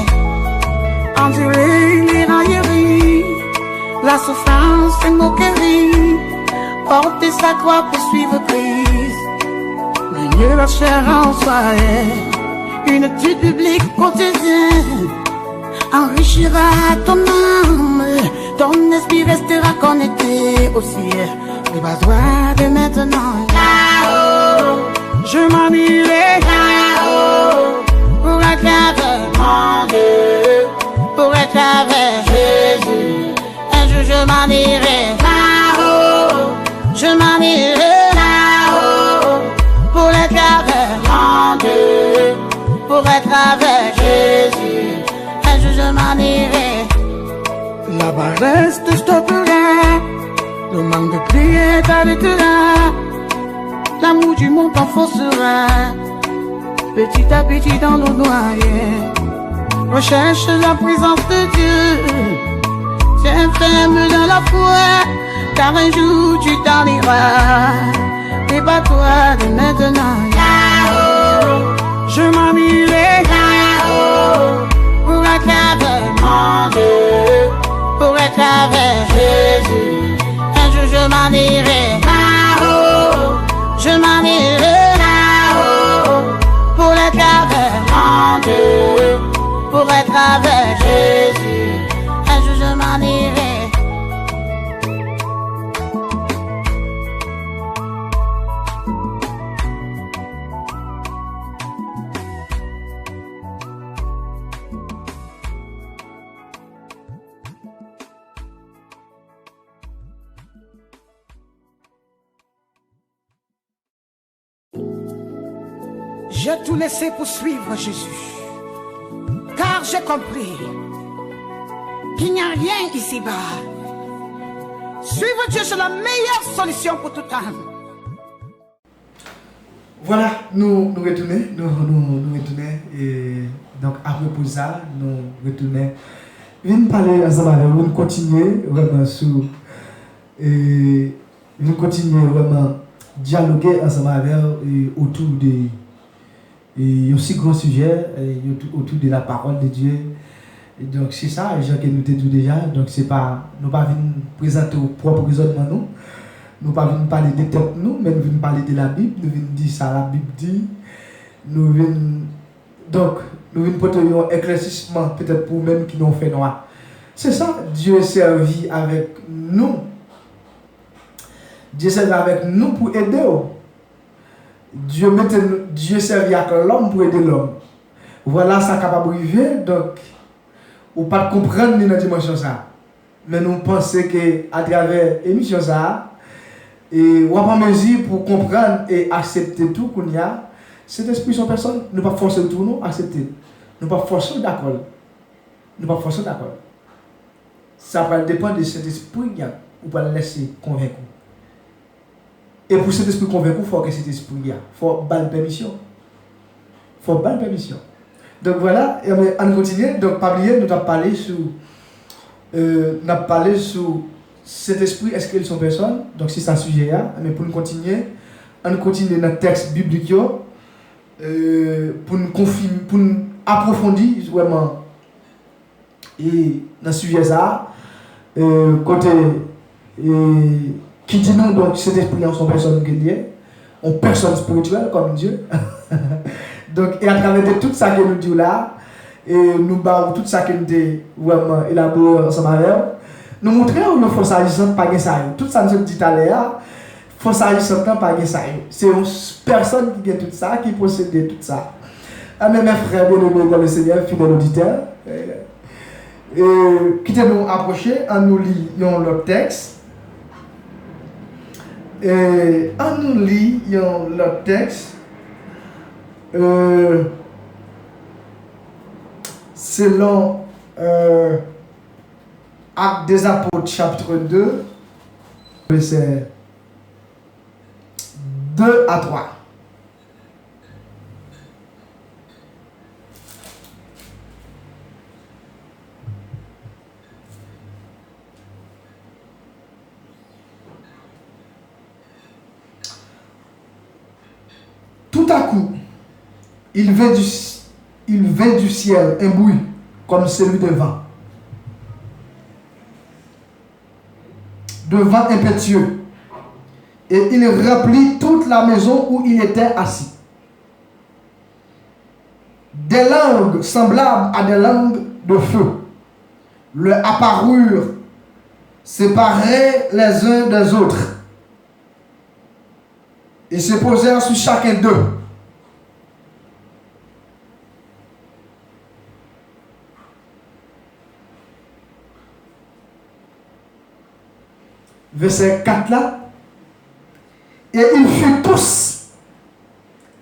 Endurer les railleries, la souffrance et moquerie, porter sa croix pour suivre Christ. Régner la chair en soi, une étude biblique quotidienne enrichira ton âme. Ton esprit restera connecté au ciel. Prépare-toi de maintenant. Je m'en irai pour être avec mon Dieu, pour être avec Jésus. Un jour je m'en irai. Je m'en irai pour être avec mon Dieu, pour être avec Jésus. Un jour je m'en irai. Là-bas reste stoppera, le manque de prière t'arrêtera, l'amour du monde t'enfoncera, petit à petit dans l'eau noyée. Recherche la présence de Dieu, tiens ferme dans la foi, car un jour tu t'en iras. Prépare-toi de maintenant. Je m'en irai pour être avec mon Dieu, pour être avec Jésus. Un jour je m'en irai. Je m'en irai pour être avec mon Dieu, pour être avec Jésus. Un jour je m'en irai. J'ai tout laissé pour suivre Jésus, car j'ai compris qu'il n'y a rien ici-bas. Suivre Dieu, c'est la meilleure solution pour toute âme. Voilà, nous retournons, et donc après pour ça, nous retournons. Venez parler ensemble avec vous, nous continuer vraiment sur, et nous continuer vraiment dialoguer ensemble avec autour de et aussi gros sujet autour de la parole de Dieu. Et donc c'est ça, les gens que nous t'ai dit déjà. Donc c'est pas, nous pas venir présenter au propre raisonnement nous. Nous pas venir parler de tête nous, mais nous venir parler de la Bible. Nous venir dire ça la Bible dit. Nous venir porter un éclaircissement peut-être pour même qui nous fait noir. C'est ça, Dieu est servi avec nous. Dieu est servi avec nous pour aider. Dieu servi à l'homme pour aider l'homme. Voilà ça capable d'arriver, donc ou pas comprendre dans la dimension ça. Mais nous pensons que à travers l'émission ça, et on prend mesure pour comprendre et accepter tout qu'on y a. Cet esprit son personne, ne pas forcer tout, non, accepter. Ne pas forcer d'accord. Ne pas forcer d'accord. Ça va dépendre de cet esprit ou pas le laisser convaincre. Et pour cet esprit convaincre, il faut que cet esprit il faut balle permission. Il faut balle permission. Donc voilà, et on continue. Donc pas oublier, nous avons parlé sur cet esprit, est-ce qu'ils sont personnes? Donc c'est ça le sujet là. Mais pour nous continuer, on continue dans le texte biblique pour nous confirmer, pour nous approfondir vraiment et dans ce sujet ça côté qui dit non, donc cet esprit là sont personnes qui liées, on personne spirituelle comme Dieu. Donc et à travers de tout ça que nous dit là et nous barrons tout ça que nous dit vraiment élaboré ensemble avec nous montrer où nous faut s'agissant pas que ça tout ça nous dit tout à l'heure faut s'agissant pas que ça c'est une personne qui a tout ça qui possède tout ça. Mes frères bien-aimés dans le Seigneur, fidèles auditeurs, quittez-nous approcher, en nous lisons le texte. En nous lisons le texte. Selon Actes des Apôtres, chapitre 2, versets 2 à 3. Tout à coup, il vint du ciel un bruit comme celui de vent impétueux, et il remplit toute la maison où il était assis. Des langues semblables à des langues de feu leur apparurent, séparés les uns des autres, et se posèrent sur chacun d'eux. Verset 4 là. Et ils furent tous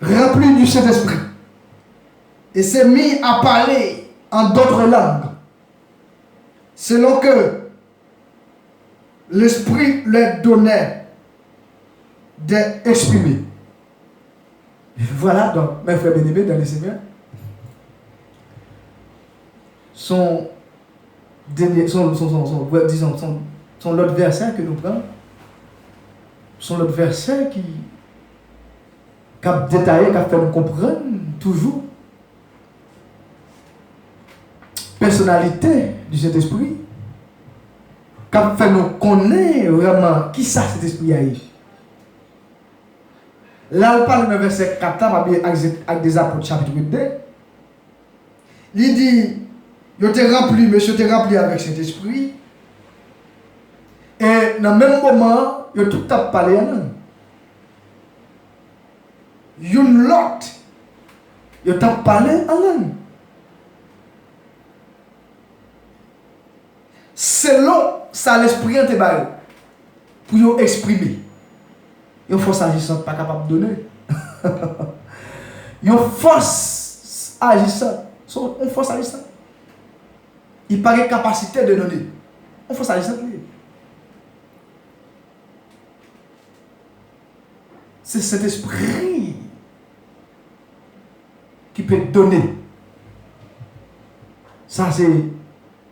remplis du Saint-Esprit et se mis à parler en d'autres langues, selon que l'Esprit leur donnait d'exprimer. Voilà donc, mes frères bien-aimés dans le Seigneur, son l'autre verset que nous prenons, sont l'autre verset qui a détaillé, qui a fait nous comprendre toujours personnalité de cet esprit, qui a fait nous connaître vraiment qui ça cet esprit a eu. Là, on parle de verset 4, avec des apôtres chapitre 2. Il dit, je t'ai rempli, monsieur t'ai rempli avec cet esprit. Et dans le même moment, il y a tout à parler en langue. Une l'autre, il y a parlé en langue. Selon ça, l'esprit en te bail pour exprimer. Il y a une force agissante pas capable de donner. Il y a une force agissante. Une force agissante. Il n'a pas de capacité de donner. Une force agissante. C'est cet esprit qui peut donner. Ça, c'est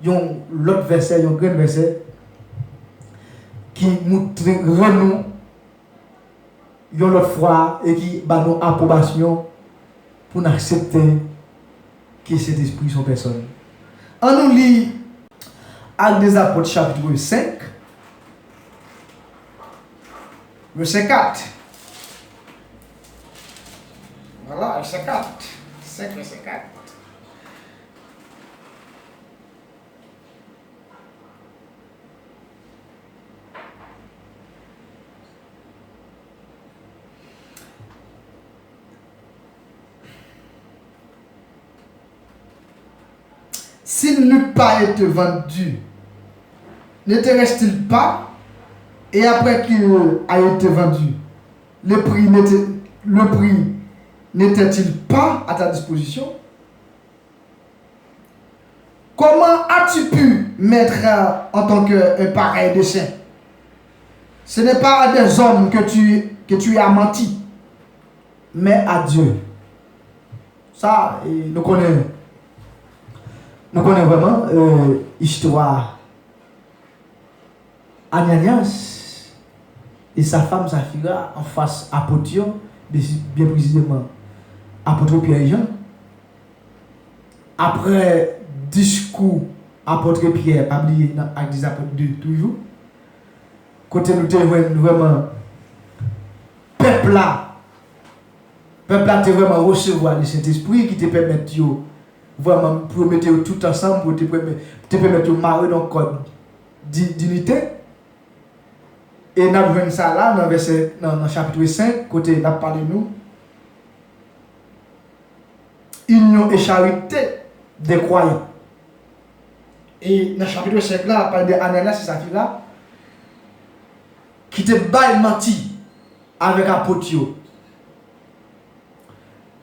l'autre verset, un grand verset qui montre nous l'autre fois et qui bat nous approbation pour accepter que cet esprit sont personne. On nous lit Actes des Apôtres chapitre 5, verset 4. Voilà, verset 4. 5, verset 4. s'il n'eût pas été vendu, ne te reste-t-il pas, et après qu'il a été vendu, le prix n'était-il pas à ta disposition? Comment as-tu pu mettre en ton cœur un pareil dessein? Ce n'est pas à des hommes que tu as menti, mais à Dieu. Ça, nous connaissons vraiment l'histoire Ananias et sa femme Saphira en face à Apôtre, bien précisément apôtre Pierre-Jean. Après discours apôtre Pierre, pas oublier dans Actes des Apôtres 2 toujours. Côté nous vraiment peuple là te vraiment recevoir le Saint-Esprit qui te permet de vraiment pour mettre tout ensemble, pour te permettre de marrer dans le code d'unité. Et nous avons ça là dans le chapitre 5, côté là parlé nous. Union et charité des croyants. Et dans le chapitre 5 là, on parle de Ananias et Saphira qui te baillent menti avec apôtre.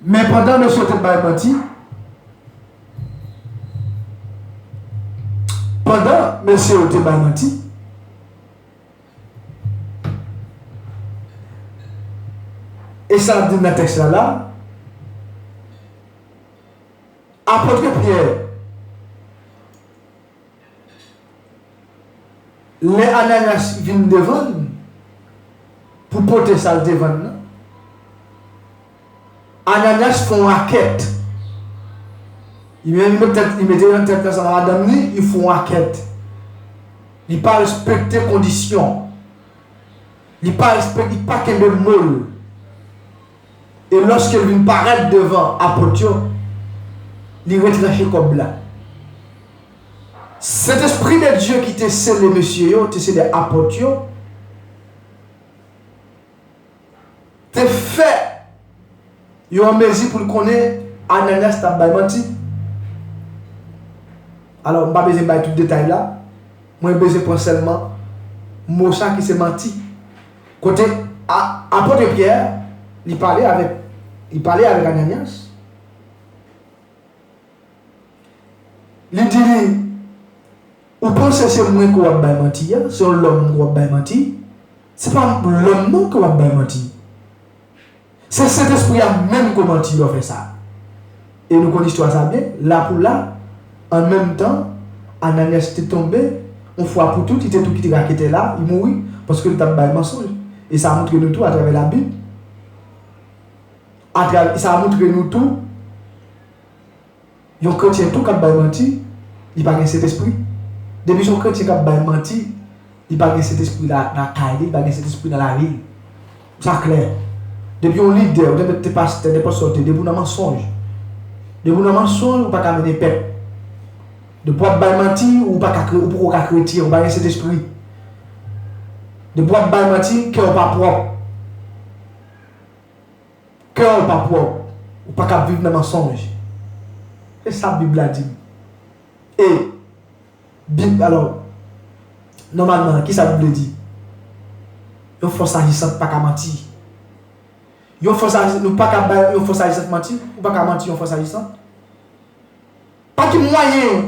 Mais pendant que nous sommes baillent menti, pendant que monsieur te baillent menti, et ça dit dans le texte là, apôtre Pierre, les Ananias viennent devant pour porter ça devant. Ananias font enquête. Il mettait en tête dans Adam, ils font enquête. Ils ne pas respecter les conditions. Ils ne pas respecter les mots. Et lorsqu'ils viennent paraître devant apôtre, ils retrachent comme là. Cet esprit de Dieu qui te scellé, monsieur, te scellé apôtre, te fait, il a mesure pour connaître Ananias t'a menti. Alors, je ne vais pas besoin de tout le détail là. Moi, je vais besoin seulement Moussa qui s'est menti. Côté apôtre Pierre, il parlait avec Ananias. Il dit, vous pensez que c'est moi qui vais mentir, c'est l'homme qui va mentir. Ce n'est pas l'homme qui va mentir. C'est cet esprit même qui menti qui fait ça. Et nous connaissons l'histoire ça bien. Là pour là, en même temps, Ananias était tombé, une fois pour toutes, il était tout qui était là, il mourit parce qu'il était un mensonge. Et ça montre nous tout à travers la Bible. Ça montre nous tout. Un chrétien tout qui a menti, il n'a pas cet esprit. Depuis son chrétien qui a menti, il n'a pas cet esprit dans la caille, il n'a pas cet esprit dans la ville. C'est clair. Depuis un leader, depuis un pasteur, depuis un sorti, depuis un mensonge. Depuis un mensonge, ou pas qu'à mener peuple. Depuis un mentir, ou pas qu'à chrétien, ou pas cet esprit. Depuis un mentir, cœur pas propre. Cœur pas propre. Ou pas qu'à vivre dans un mensonge. C'est ça la Bible a dit. Et, Bible, alors, normalement, qui ça la Bible dit? Une force agissante, pas qu'à mentir. Une force agissante, nous pas qu'à une force agissante mentir, ou pas qu'à mentir une force agissante. Pas de moyen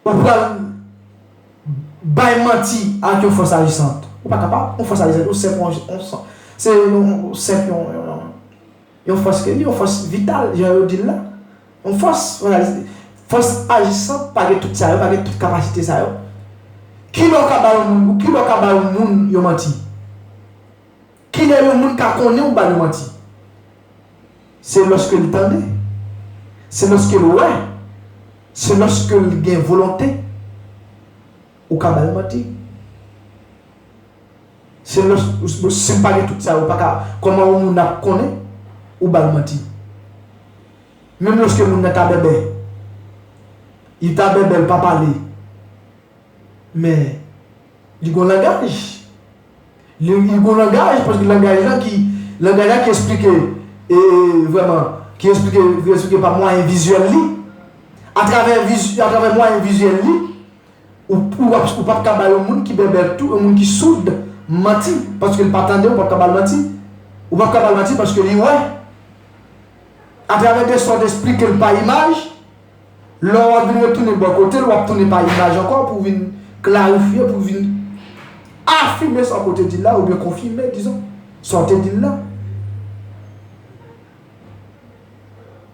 pour mentir avec une force agissante. Ou pas capable, une force agissante, c'est une force vitale, j'ai dit là. Une force agissante, pas de tout ça, pas de toute capacité ça. Qui l'a capable au monde, il menti. Qui est le monde qui connaît ou pas le menti? C'est lorsque il tendait. C'est lorsque il ouais. C'est lorsque il a volonté. Ou capable de mentir. C'est pas de tout ça. Ou pas comment on monde connaît ou pas le mentir. Même lorsque le monde n'a bébé. Il t'a bébé, il pas parler. Mais il a un langage. Il y a un langage, parce que le langage qui explique, et vraiment, qui explique par moyen visuel, à travers moyen visuel, ou pas capable de monde qui bébé tout, un monde qui soude, menti, parce qu'il ne pas attendre, ou pas capable de mentir, ou pas capable de mentir parce que lui, ouais, à travers des sortes d'esprit qu'il pas image, l'on va venir tourner de bon côté, l'on va tourner par image encore pour venir clarifier, pour venir affirmer son côté de là, ou bien confirmer, disons, sortir de là.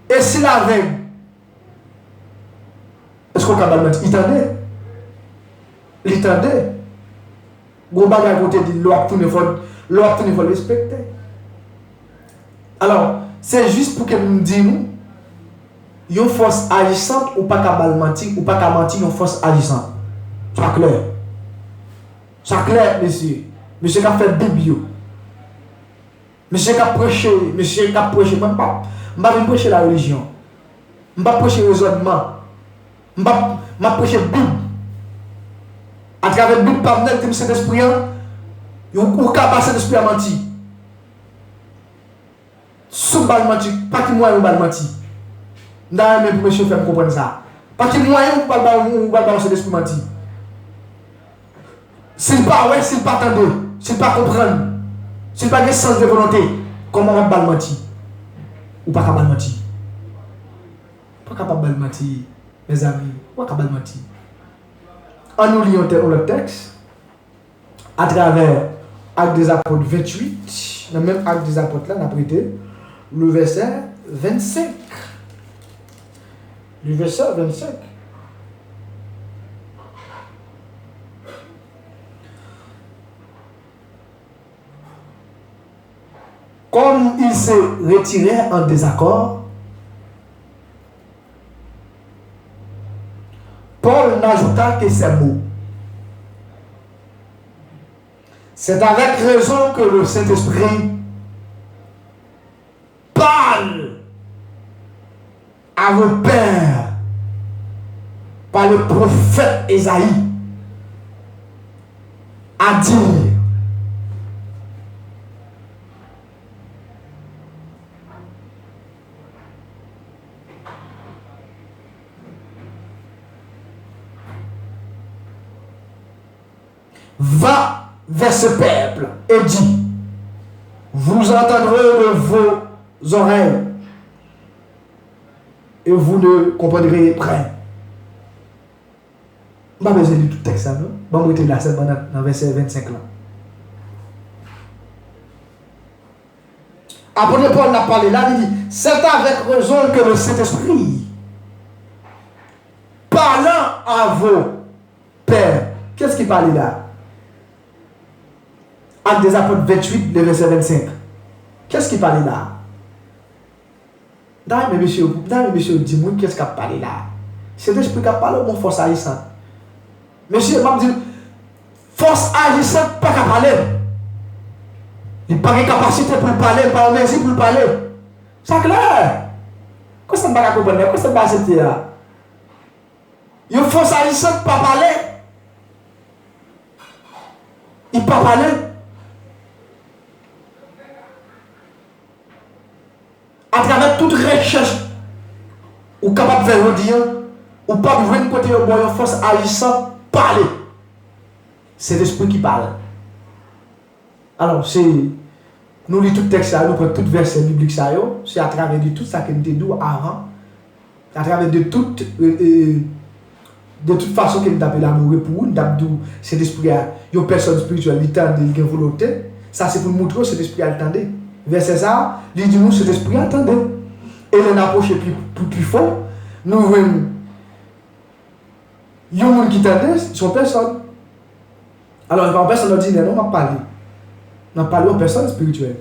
Et si la veille, est-ce qu'on est capable de mentir? Il tendait. Gros bagage à côté de l'autre, il faut le respecter. Alors, c'est juste pour que nous disions, une force agissante ou pas capable de mentir, ou pas capable de mentir, une force agissante. C'est clair. C'est clair, monsieur. Monsieur qui a fait Bible. Monsieur qui a prêché, même pas. Je ne vais pas prêcher la religion. Je ne vais pas prêcher le raisonnement. Je ne vais pas prêcher la Bible. À travers la Bible, par exemple, cet esprit, ou capable cet esprit à mentir. Sous le mentir, pas qui moyen ou bal mentir. N'a même pour monsieur faire comprendre ça. Pas qui moyen ou bal cet esprit mentir. S'il pas ouais, s'il pas attendre, s'il pas comprendre, s'il pas de sens de volonté, comment on va bal mentir? Ou pas capable mentir? Pas capable de mentir, mes amis, pas capable de mentir. En nous lisant le texte, à travers Actes des Apôtres 28, le même Acte des Apôtres là, on a prêté le verset 25. Le verset 25. Comme il se retirait en désaccord, Paul n'ajouta que ces mots. C'est avec raison que le Saint-Esprit parle à vos pères par le prophète Ésaïe à dire: va vers ce peuple et dit: vous entendrez de vos oreilles et vous ne comprendrez rien. Je ne vais pas besoin de tout texte, non? Je vais vous mettre là, dans le verset 25 là. Après Paul n'a parlé là, il dit: c'est avec raison que le Saint-Esprit, parlant à vos pères, qu'est-ce qu'il parlait là? Actes des Apôtres 28, le verset 25. Qu'est-ce qu'il parlait là? D'ailleurs, monsieur, dis-moi, qu'est-ce qu'il a parlé là? C'est l'esprit qui a parlé ou mon force agissante? Monsieur, je me dis, force agissante, pas qu'à parler. Il n'a pas de capacité pour parler, pas de merci pour parler. C'est clair. Qu'est-ce que ça ne va pas comprendre? Qu'est-ce que ça ne va pas accepter là? Il y a une force agissante, pas parler. Il ne peut pas parler. À travers toute recherche, ou capable de faire dire, ou pas besoin de côté au bout, force agissante, parler. C'est l'esprit qui parle. Alors, c'est. Nous lisons tout texte, nous prenons tout verset biblique, c'est à travers de tout ça que nous dit avant, à travers de toute façon que nous avons l'amour pour nous, nous cet esprit, il y a une personne spirituelle, il a une volonté. Ça, c'est pour montrer que cet esprit a attendait. Verset ça, il dit nous, cet esprit attendait. Et l'on approche plus fort, nous voyons. Il y a un monde qui attendait, son personne. Alors, une personne ordinaire, on va parler. On va parler aux personnes spirituelles.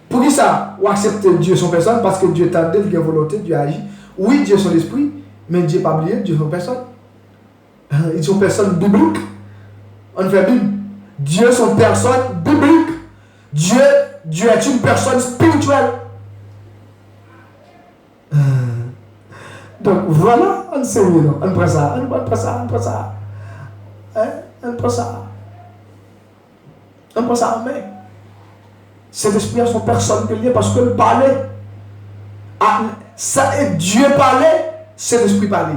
Pour qui ça? Ou accepter Dieu son personne parce que Dieu attendait, il a une volonté, Dieu agit. Oui, Dieu son esprit, mais Dieu n'a pas oublié, Dieu son personne. Ils sont personnes bibliques. On fait Bible. Dieu son personne biblique. Dieu est une personne spirituelle. Donc voilà, on sait, on prend ça, on prend ça. On prend ça en main. Cet esprit a son personne liée parce que le parler, Dieu parlait, c'est l'esprit parler.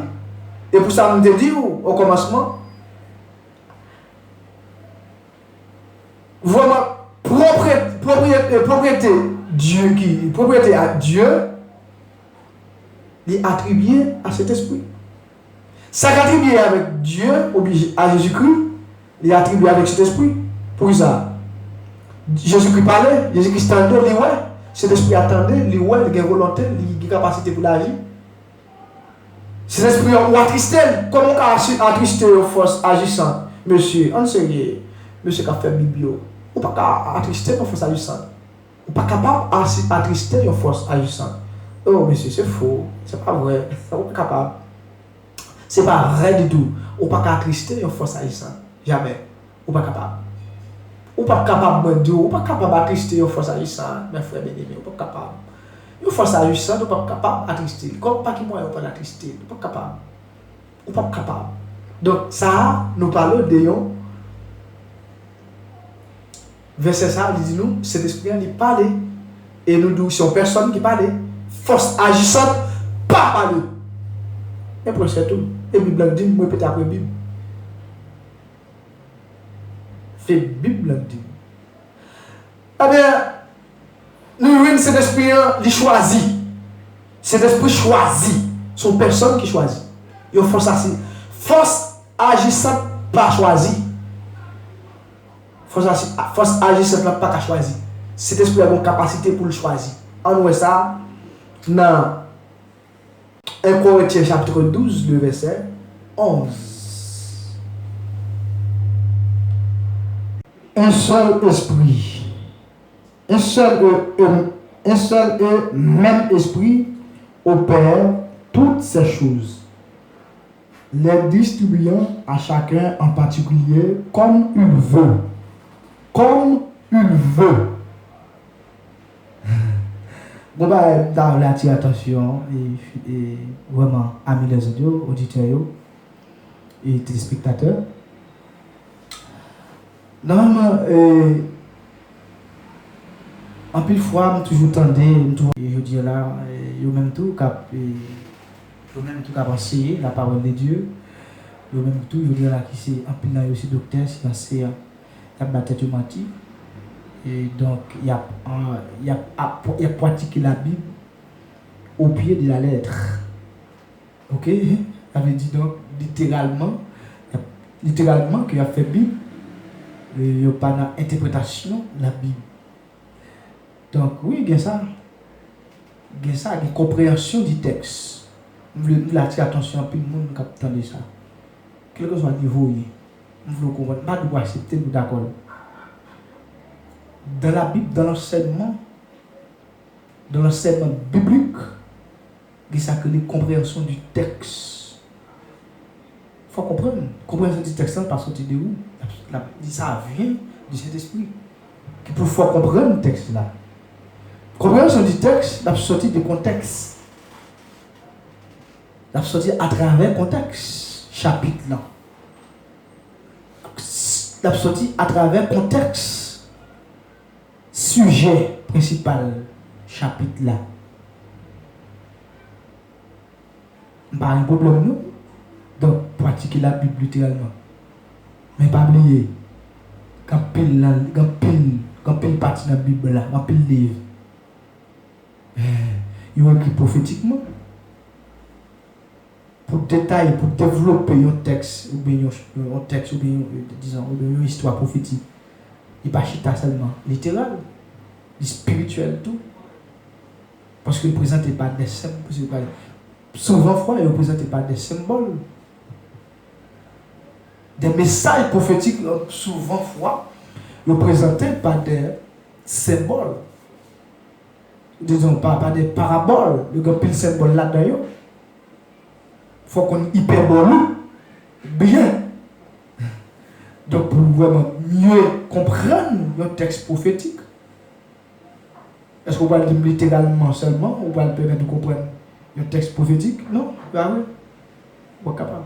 Et pour ça, on te dit au commencement, vraiment, propriété à Dieu, il est attribué à cet esprit. Ça attribué avec Dieu, à Jésus-Christ, il est attribué avec cet esprit. Pour ça, Jésus-Christ parlait, Jésus-Christ attendait, il ouais, cet esprit attendait, il ouais, il a une volonté, il a une capacité pour l'agir. Cet esprit ou attristé, comment on a attristé aux forces agissantes? Monsieur, on sait, monsieur qui a fait Bible, ou pas attrister aux forces agissantes. Ou pas capable d'attrister aux forces agissantes. Oh, monsieur, c'est faux, c'est pas vrai, ou pas capable. C'est pas vrai du tout. Ou pas attrister aux forces agissantes. Jamais. Ou pas capable. Ou pas capable de dire, ou pas capable d'attrister aux forces agissantes, mes frères bien-aimés, ou pas capable. Une force agissante, ou pas capable d'attrister. Comme pas qui moyen ou pas d'attrister, ou pas capable. Ou pas capable. Donc, ça, nous parlons de yon. Verset ça, il dit nous, cet esprit, il parle. Et nous disons, c'est une personne qui parle. Force agissante, pas parler. Et pour c'est tout. Et la Bible dit, moi répète après la Bible. C'est la Bible dit. Eh bien, nous voyons cet esprit, il choisit. Cet esprit choisit. Son personne qui choisit. Il faut ça. Force agissante, pas choisi. Force agissante, pas choisi. Cet esprit a une capacité pour le choisir. On voit ça dans 1 Corinthiens chapitre 12, le verset 11. Un seul esprit, un seul et même esprit opère toutes ces choses, les distribuant à chacun en particulier comme il veut. Comme il veut. Bon, dans l'attention et vraiment, amis les auditeurs et téléspectateurs. Normalement, en pile fois, je toujours tendé, je dis là, je même tout cap enseigner la parole de Dieu. Je même tout, je dis là qui c'est en pile là aussi docteur, c'est la tête menti. Et donc, il y a pratiqué la Bible au pied de la lettre. Ok? Ça veut dire donc, littéralement, qu'il a fait Bible, il n'y a pas d'interprétation de la Bible. Donc, oui, il y a ça. Il y a ça, il y a une compréhension du texte. Nous attirer attention à tout le monde qui attendait ça. Quel que soit le niveau, nous voulons comprendre, pas de accepter, nous d'accord. Dans la Bible, dans l'enseignement biblique, il y a que les compréhensions du texte. Il faut comprendre. La compréhension du texte, pas sortir de où? Ça vient du Saint-Esprit. Il faut comprendre le texte là. La compréhension du texte, ça sortir du contexte. Ça sortir à travers le contexte, chapitre là. Ça sortir à travers le contexte. Sujet principal, chapitre là. Pas un problème, nous. Donc, pratiquer la Bible littéralement. Mais pas oublier, quand pile partie de la Bible là, quand pile livre, il est écrit prophétiquement. Pour détailler, pour développer un texte, ou bien une histoire prophétique. Il n'est pas chita seulement littéral, il est spirituel tout. Parce qu'il ne présentait pas des symboles. Souvent, il ne présentait pas des symboles. Des messages prophétiques, souvent, ne présentaient pas des symboles. Disons pas des paraboles. Il y a pile symbole là-dedans. Il faut qu'on hyperbole bien. Donc, pour vraiment mieux comprendre le texte prophétique, est-ce qu'on va le dire littéralement seulement ou on va le permettre de comprendre le texte prophétique? Non, bah oui, on est capable.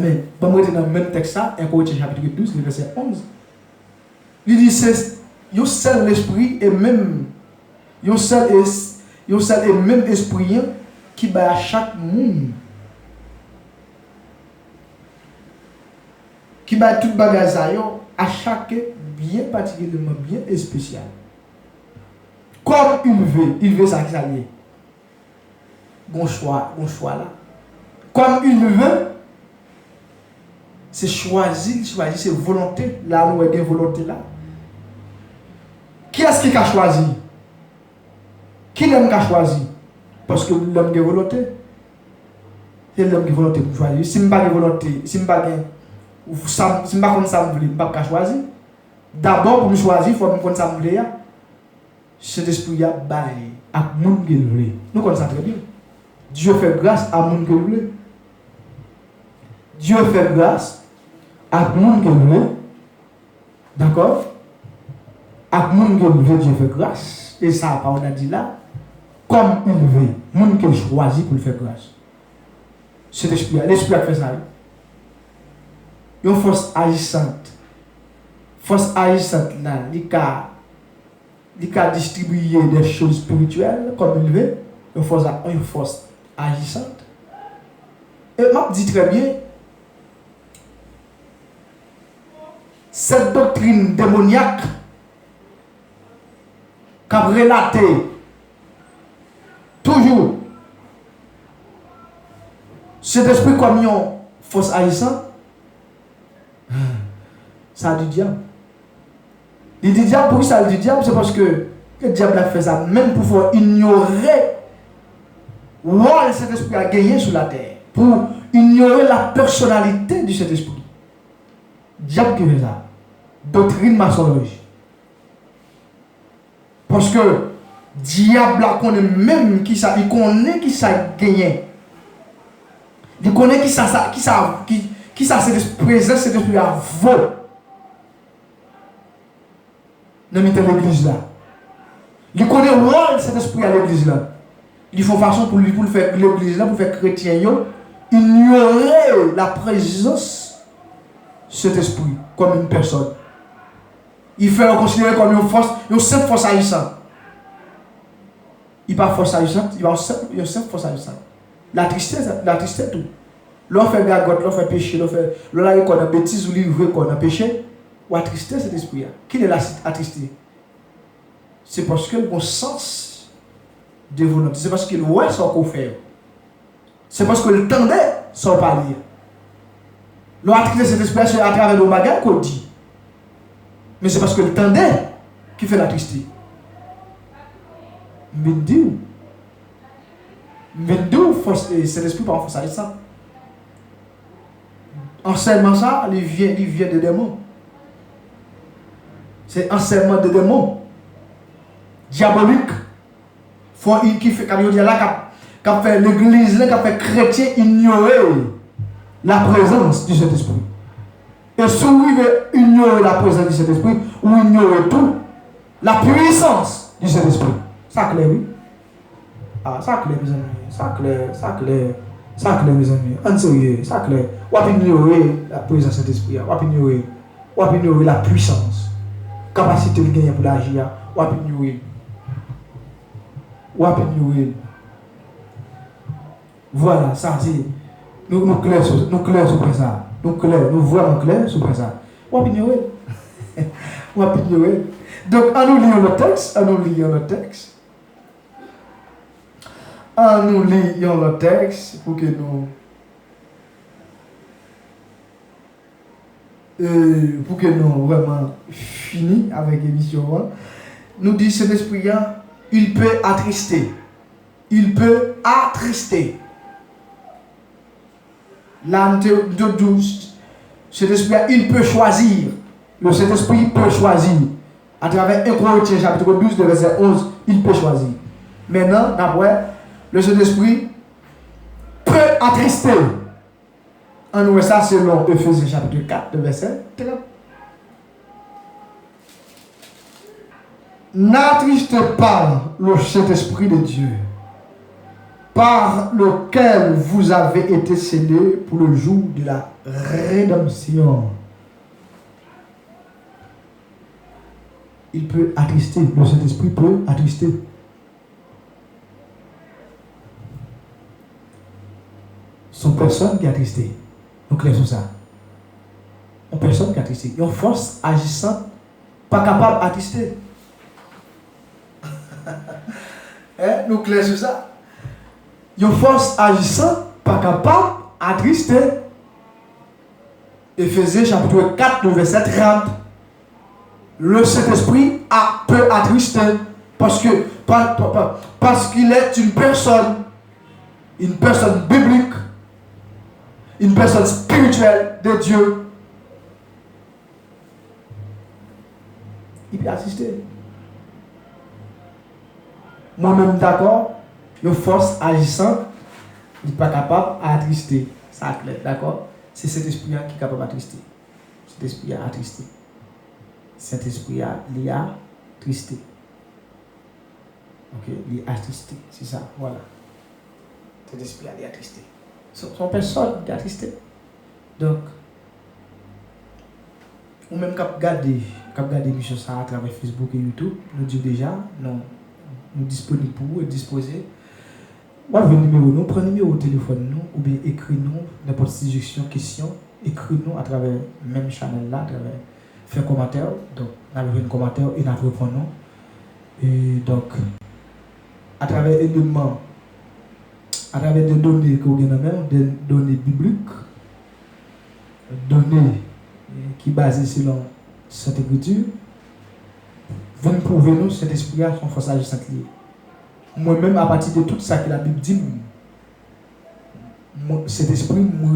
Mais, pour moi, dans le même texte, 1 Corinthiens chapitre 12, le verset 11, il dit c'est un seul esprit et même, un seul et même esprit qui bat à chaque monde. Qui bat tout bagage à chaque bien particulièrement bien et spécial. Comme il veut ça qui s'allie. Bon choix là. Comme il veut, c'est choisir, c'est volonté. Là où il y a volonté là. Qui est-ce qui a choisi? Qui l'aime qui a choisi? Parce que l'homme qui a volonté. C'est l'homme qui a volonté pour choisir. Si je n'ai pas de volonté, si je n'ai pas de ça, je ne sais pas choisir. D'abord, pour me choisir, il faut que je ça me voulait. Cet esprit a baillé à mon qui le voulait. Nous connaissons très bien. Dieu fait grâce à mon qui le voulait. Dieu fait grâce à mon qui le voulait. D'accord? À mon qui le veut, Dieu fait grâce. Et ça, on a dit là, comme il veut, mon qui choisit pour le faire grâce. Cet esprit, l'esprit a fait ça. Une force agissante. Force agissante là, il a distribué des choses spirituelles comme il veut. Une force agissante. Et m'a dit très bien, cette doctrine démoniaque qu'a relaté toujours cet esprit comme une force agissante, ça a du diable. Il dit diable, pourquoi ça a du diable? C'est parce que le diable a fait ça même pour pouvoir ignorer où cet esprit a gagné sur la terre, pour ignorer la personnalité de cet esprit. Diable qui fait ça. Doctrine maçonnerie. Parce que diable là connaît même qui ça, il connaît qui ça gagné. Il connaît qui ça c'est présent, cet esprit à vaut. Dans l'église là. Il connaît où cet esprit à l'église là. Il faut façon pour lui pour faire l'église là, pour faire chrétien ignorer la présence de cet esprit comme une personne. Il fait le considérer comme une simple force agissante. Il n'est pas force agissante, il est une simple force agissante. La tristesse tout. L'on fait gagote, l'on fait péché, l'on a qu'on a bêtise ou livre qu'on a péché, ou attrister cet esprit. Qui est là attristé? C'est parce que le bon sens de volonté, c'est parce qu'il voit son qu'on fait. C'est parce que le tendait sans parler. L'on attrister cet esprit, c'est à travers le bagage qu'on dit. Mais c'est parce que le tendait qui fait la tristesse. Mais d'où cet esprit par force à ça. Enseignement ça, il vient de démons. C'est enseignement de démons. Diabolique. Qui fait qu'a fait l'église, qu'a fait chrétien ignorer la présence de cet esprit. Et si vous veut ignorer la présence de cet esprit, ou ignorer tout, la puissance de cet esprit. Ça clair, oui. Ah, ça clair, mes amis. Ça clair, mes amis. En sérieux, ça clair. On va ignorer la présence de cet esprit. On va ignorer la puissance. Capacité de gagner pour l'agir. On va ignorer. Voilà, ça c'est. Nous clairs sur ça. Nous vraiment clairs sur ça. On va ignorer. Donc, à nous lire le texte. En nous liant le texte pour que nous vraiment fini avec l'émission. Nous dit cet esprit il peut attrister. L'âme de douce, cet esprit il peut choisir. Le Saint-Esprit peut choisir. À travers 1 Corinthiens chapitre 12 verset 11, il peut choisir. Maintenant, d'après, le Saint-Esprit peut attrister. On voit ça selon Ephésiens chapitre 4 verset 30. N'attristez pas le Saint-Esprit de Dieu, par lequel vous avez été scellés pour le jour de la rédemption. Il peut attrister, le Saint-Esprit peut attrister. Son personne qui a attristé. Donc, clair sur ça. Une personne qui a attristé. Une force agissante, pas capable d'attrister. Nous clair sur ça. Une force agissante, pas capable d'attrister. Éphésiens chapitre 4, verset 30. Le Saint-Esprit peut attrister parce qu'il est une personne biblique, une personne spirituelle de Dieu. Il peut assister. Moi-même d'accord, une force agissante, il n'est pas capable d'attrister. Ça est clair, d'accord? C'est cet esprit qui est capable d'attrister. Cet esprit a attristé. Cet esprit il a attristé. Ok, il est attristé, c'est ça, voilà. Cet esprit il est attristé. Son personne qui est attristé. Donc, ou même quand regarder l'émission ça à travers Facebook et YouTube, nous disons déjà, non, nous disponibles pour vous et disposés. Ou avec le numéro, nous prenons le numéro au téléphone, nous, ou bien écris-nous n'importe quelle suggestion, question, écris-nous à travers le même channel là, à travers faire un commentaire. Donc, nous avons un commentaire et nous répondons. Et donc, à travers éléments, à travers des données que vous avez, des données bibliques, données qui sont basées selon cette écriture, vous nous prouvez nous cet esprit a son force agissante liée. Moi-même, à partir de tout ça que la Bible dit, cet esprit, je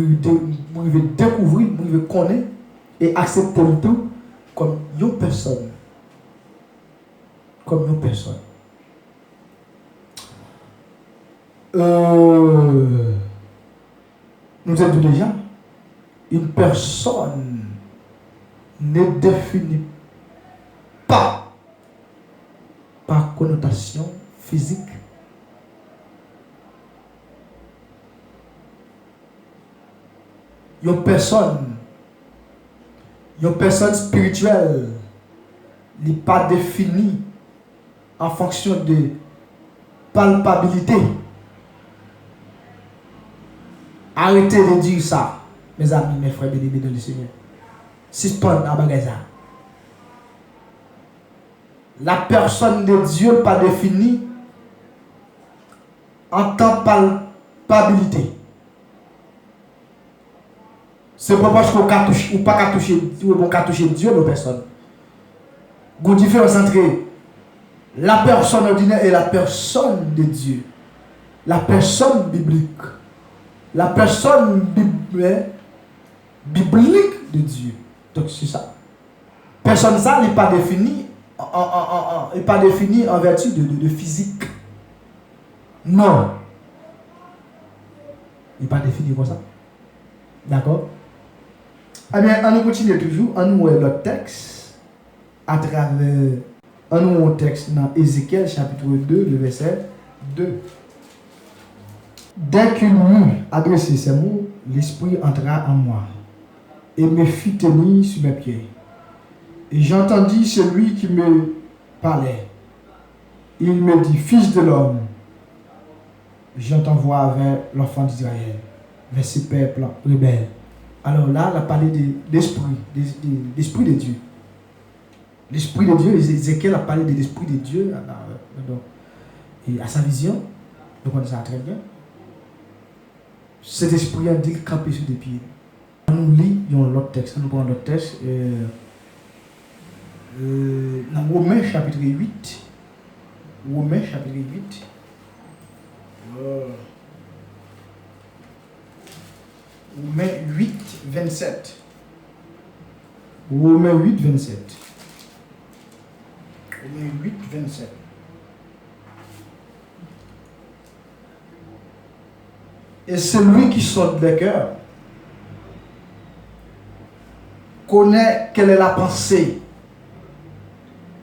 vais découvrir, je vais connaître et accepter le tout comme une personne. Comme une personne. Nous avons dit déjà, une personne ne définit pas par connotation physique. Une personne spirituelle n'est pas définie en fonction de palpabilité. Arrêtez de dire ça, mes amis, mes frères bien-aimés dans le Seigneur. Suspendez à bagaza. La personne de Dieu n'est pas définie en tant que palpabilité. C'est pas parce qu'on ne peut pas toucher Dieu, nos personnes. Il y a une différence entre la personne ordinaire et la personne de Dieu. La personne biblique. La personne biblique de Dieu. Donc c'est ça. Personne ça n'est pas définie en vertu de physique. Non. Il n'est pas défini comme ça. D'accord? Eh bien, on nous continue toujours. On nous voit l'autre texte à travers. On nous voit un texte dans Ézéchiel chapitre 2, le verset 2. Dès qu'il m'eut adressé ces mots, l'Esprit entra en moi et me fit tenir sur mes pieds. Et j'entendis celui qui me parlait. Il me dit, Fils de l'homme, je t'envoie vers l'enfant d'Israël, vers ce peuple rebelle. Alors là, il a parlé de l'esprit de Dieu. L'esprit de Dieu, Ézéchiel a parlé de l'esprit de Dieu et à sa vision. Nous connaissons ça très bien. Cet esprit a dit camper sur des pieds. Nous lisons l'autre texte. Nous prenons l'autre texte. Dans Romains chapitre 8. Romains chapitre 8. Romains 8, 27. Romains 8, 27. Romains 8, 27. Et celui qui sonde les cœurs connaît quelle est la pensée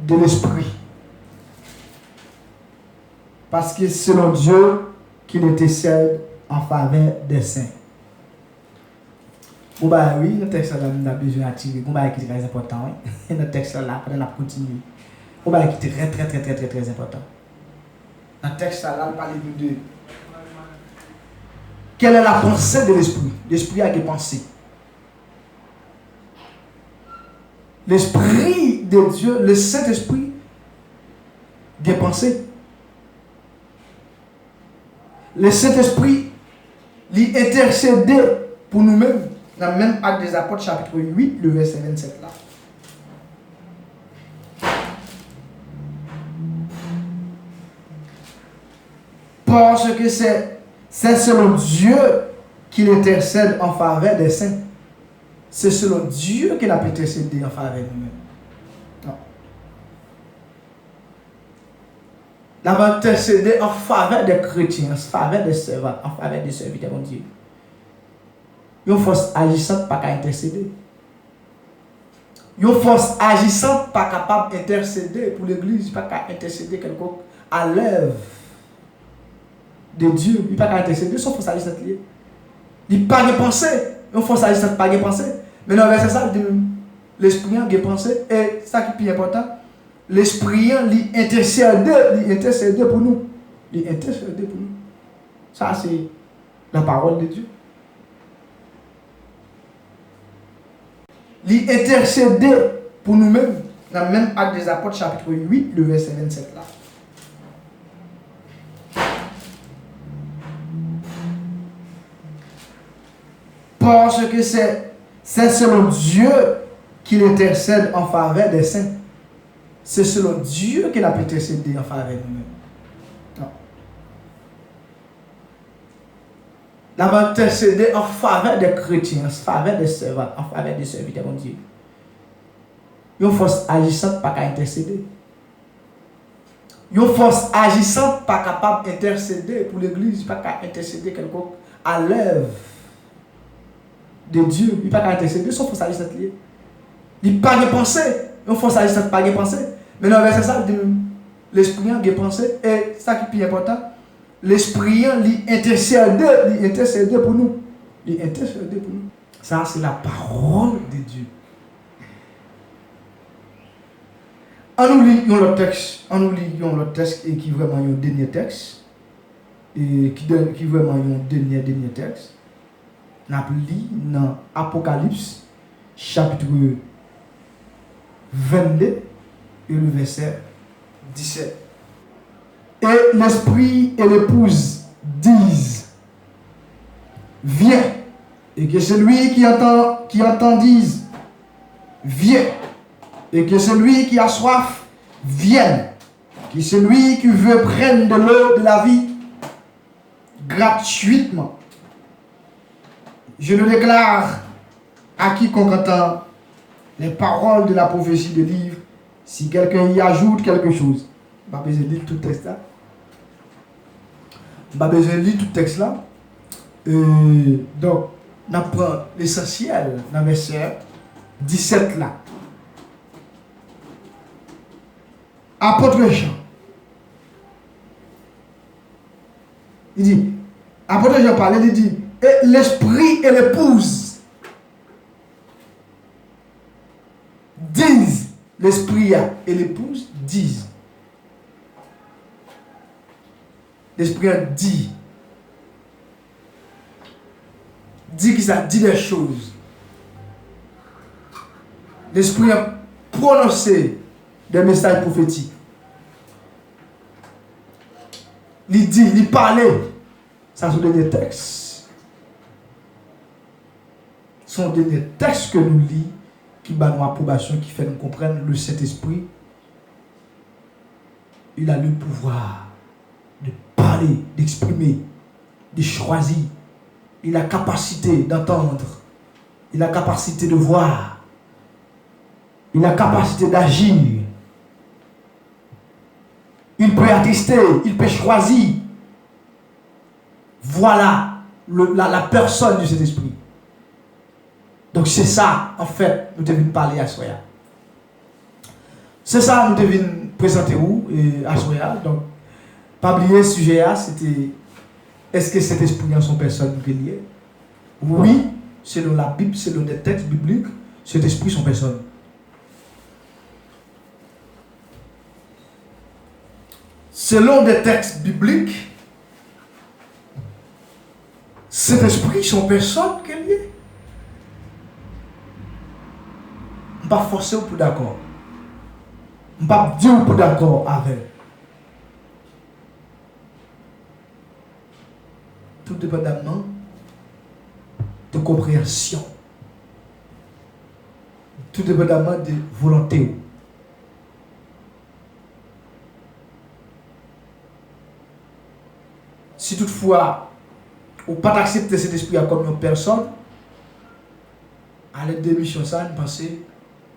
de l'esprit. Parce que c'est selon Dieu qu'il intercède en faveur des saints. Bon bah oui, notre texte là, on a besoin d'attirer. Bon bah qui est très important. Notre texte là, on a continué. Bon bah qui est très important. Notre texte là, on parle de Quelle est la pensée de l'esprit? L'esprit a des pensées. L'esprit de Dieu, le Saint-Esprit, des pensées. Le Saint-Esprit, il intercède pour nous-mêmes dans le même acte des apôtres, chapitre 8, le verset 27 là. Parce que c'est selon Dieu qu'il intercède en faveur des saints. C'est selon Dieu qu'il a intercédé en faveur de nous-mêmes. Non. Il a intercédé en faveur des chrétiens, en faveur des servants, en faveur des serviteurs de Dieu. Une force agissante pas capable d'intercéder. Une force agissante pas capable d'intercéder pour l'Église, pas capable d'intercéder quelqu'un à l'œuvre de Dieu. Il n'est pas capable d'intercéder, son force agissante liée. Il n'a pas de pensée. Une force agissante pas de pensée. Mais dans le verset ça, l'esprit a des pensées. Et ça qui est plus important, l'esprit il intercède pour nous. Il intercède pour nous. Ça c'est la parole de Dieu. Il intercède pour nous-mêmes dans le même acte des apôtres, chapitre 8, le verset 27 là. Parce que c'est selon Dieu qu'il intercède en faveur des saints. C'est selon Dieu qu'il a intercédé en faveur de nous-mêmes. Non. Il a intercédé en faveur des chrétiens, en faveur des servants, en faveur des serviteurs de Dieu. Une force agissante pas capable d'intercéder. Une force agissante pas capable d'intercéder pour l'Église, pas capable d'intercéder quelqu'un à l'œuvre de Dieu. Il n'est pas capable d'intercéder, son force agissante liée. Il n'a pas de pensée. Une force agissante pas de pensée. Mais dans le verset ça, l'esprit a des pensées. Et ça qui est plus important, l'esprit il intercède pour nous. Il intercède pour nous. Ça c'est la parole de Dieu. En nous lisons le texte, et qui est vraiment un dernier texte, et qui est vraiment un dernier texte. Nous lisons dans Apocalypse, chapitre 22, et le verset 17. Et l'esprit et l'épouse disent, viens, et que celui qui entend dise, viens. Et que celui qui a soif vienne. Que celui qui veut prendre de l'eau de la vie gratuitement. Je le déclare à quiconque entend les paroles de la prophétie de livre. Si quelqu'un y ajoute quelque chose, je n'ai pas besoin de lire tout le texte là. Je n'ai pas besoin de lire tout le texte là. Donc, on apprend l'essentiel dans le verset 17 là. Apôtre Jean. Il dit, apôtre Jean parle, il dit, et l'esprit et l'épouse disent, l'esprit et l'épouse disent. L'esprit dit. Dit qu'il a dit des choses. L'esprit a prononcé des messages prophétiques. Il dit, il parlait. Ça sont des textes. Ce sont des textes que nous lisons qui battent nos approbations, qui fait nous comprendre le Saint-Esprit. Il a le pouvoir de parler, d'exprimer, de choisir. Il a la capacité d'entendre. Il a la capacité de voir. Il a la capacité d'agir. Il peut attester, il peut choisir. Voilà la personne de cet esprit. Donc c'est ça, en fait, nous devons parler à Soya. C'est ça, nous devons présenter à Soya. Donc, pas oublier ce sujet là, c'était est-ce que cet esprit en son personne lié? Oui, selon la Bible, selon les textes bibliques, cet esprit son personne. Selon des textes bibliques, Cet esprit, son personne qu'elle est. Je ne vais pas forcer pour d'accord. Je ne vais pas dire pour d'accord avec. Tout dépendamment de compréhension. Tout dépendamment de volonté. Si toutefois, ou pas accepter cet esprit comme une personne, à l'aide de mission ça, nous pensons,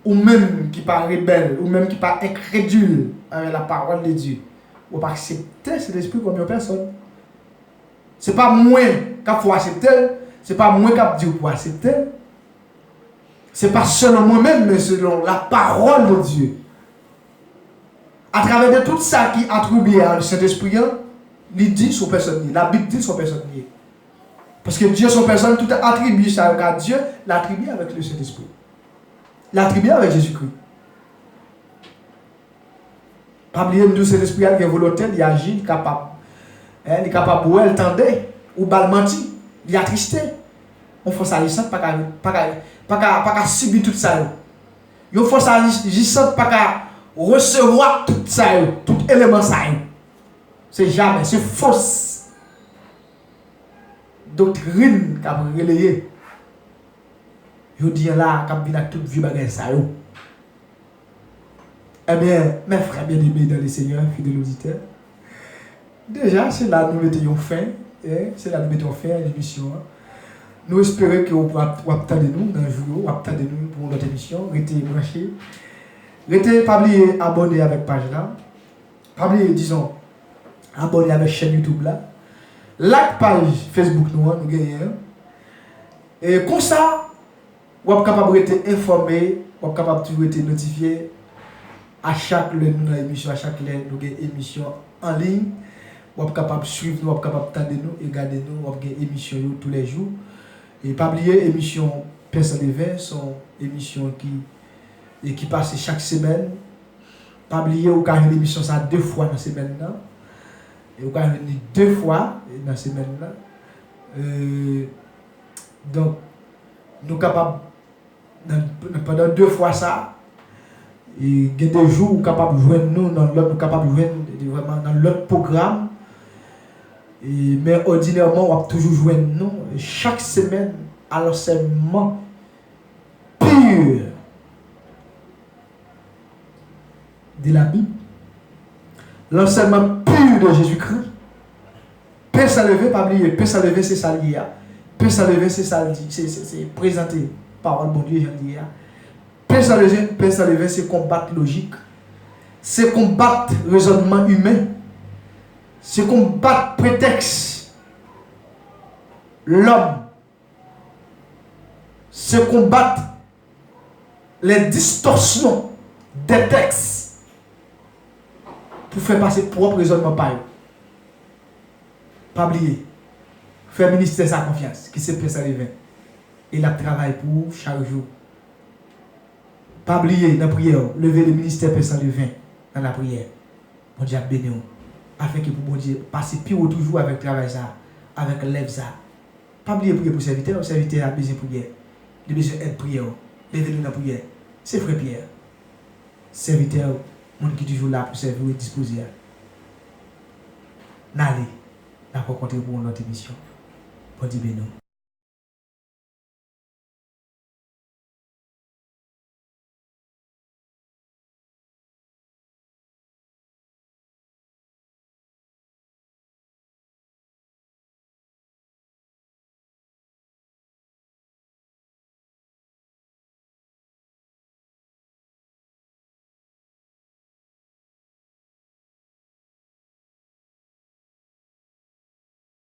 ou même qui pas rebelle, ou même qui pas incrédule avec la parole de Dieu, ou pas accepter cet esprit comme une personne. C'est pas moi qui faut accepter, c'est pas moi qui dit pour accepter. C'est pas selon moi-même, mais selon la parole de Dieu. À travers de tout ça qui attribue à cet esprit, il dit son personne, la Bible dit son personne. Parce que Dieu, son personne, tout attribue ça à Dieu, l'attribue avec le Saint-Esprit. L'attribue avec Jésus-Christ. Pas oublier de cet esprit, il a une volonté, il agit, il est capable. Il est capable de tendre, ou balmenti, il est attristé. On fait ça, il sent pas subir tout ça. Il faut ça, il sent pas recevoir tout ça, tout élément ça. C'est jamais, c'est fausse doctrine qui a relayé. Je dis là, qui a vu toute vie bagage ça. Eh bien, mes frères bien-aimés dans les Seigneurs, fidèles auditeurs, déjà, c'est là que nous mettions fin, c'est là que nous mettons fin à l'émission. Nous espérons que vous pouvez attendre nous dans le jour, attendre nous pour notre émission, restez branchés. Restez pas oublier abonner avec page là. Pas oublier, disons, abonner avec chaîne YouTube là. Like page Facebook nous gagnons. Et comme ça, vous êtes capable d'être informé, vous êtes capable de être notifié à chaque émission, à chaque émission en ligne. Vous êtes capable de suivre nous, vous êtes capable d'attendre nous et garder nous, vous avez une émission tous les jours. Et pas oublier émission Personne Éveil, sont émission qui passe chaque semaine. Pas oublier ou quand une émission ça 2 fois dans la semaine là. Et ou quand venir 2 fois dans la semaine là. Donc nous capables pendant 2 fois ça. Et il y a des jours où capable de joindre nous dans l'autre, nous capable de joindre vraiment dans l'autre programme. Mais ordinairement, on va toujours joindre nous chaque semaine à l'enseignement pur de la Bible, l'enseignement pur de Jésus-Christ. Paix s'enlever, pas oublier, paix s'enlever, c'est ça lié. Paix s'enlever, c'est ça, c'est présenter parole bon Dieu, j'en dis. Paix s'enlever, c'est combattre logique, c'est combattre raisonnement humain. C'est combattre prétexte. L'homme. C'est combattre les distorsions des textes pour faire passer propre raisonnement par eux. Pas oublier. Faire ministère sa confiance, qui c'est Pierre Salivin. Il a travaillé pour chaque jour. Pas oublier dans la prière, lever le ministère Pierre Salivin dans la prière. Bon Dieu béni. Afin que pour bon Dieu passer pire toujours avec le travail ça, avec l'élève ça. Pas oublier prier pour le serviteur a besoin de prière. Il a besoin d'aide prière. Levez-le dans la prière. C'est frère Pierre. Serviteur, monde qui est toujours là pour servir et disposer. N'allez, n'a pas compté pour notre émission. Bon Dieu béni.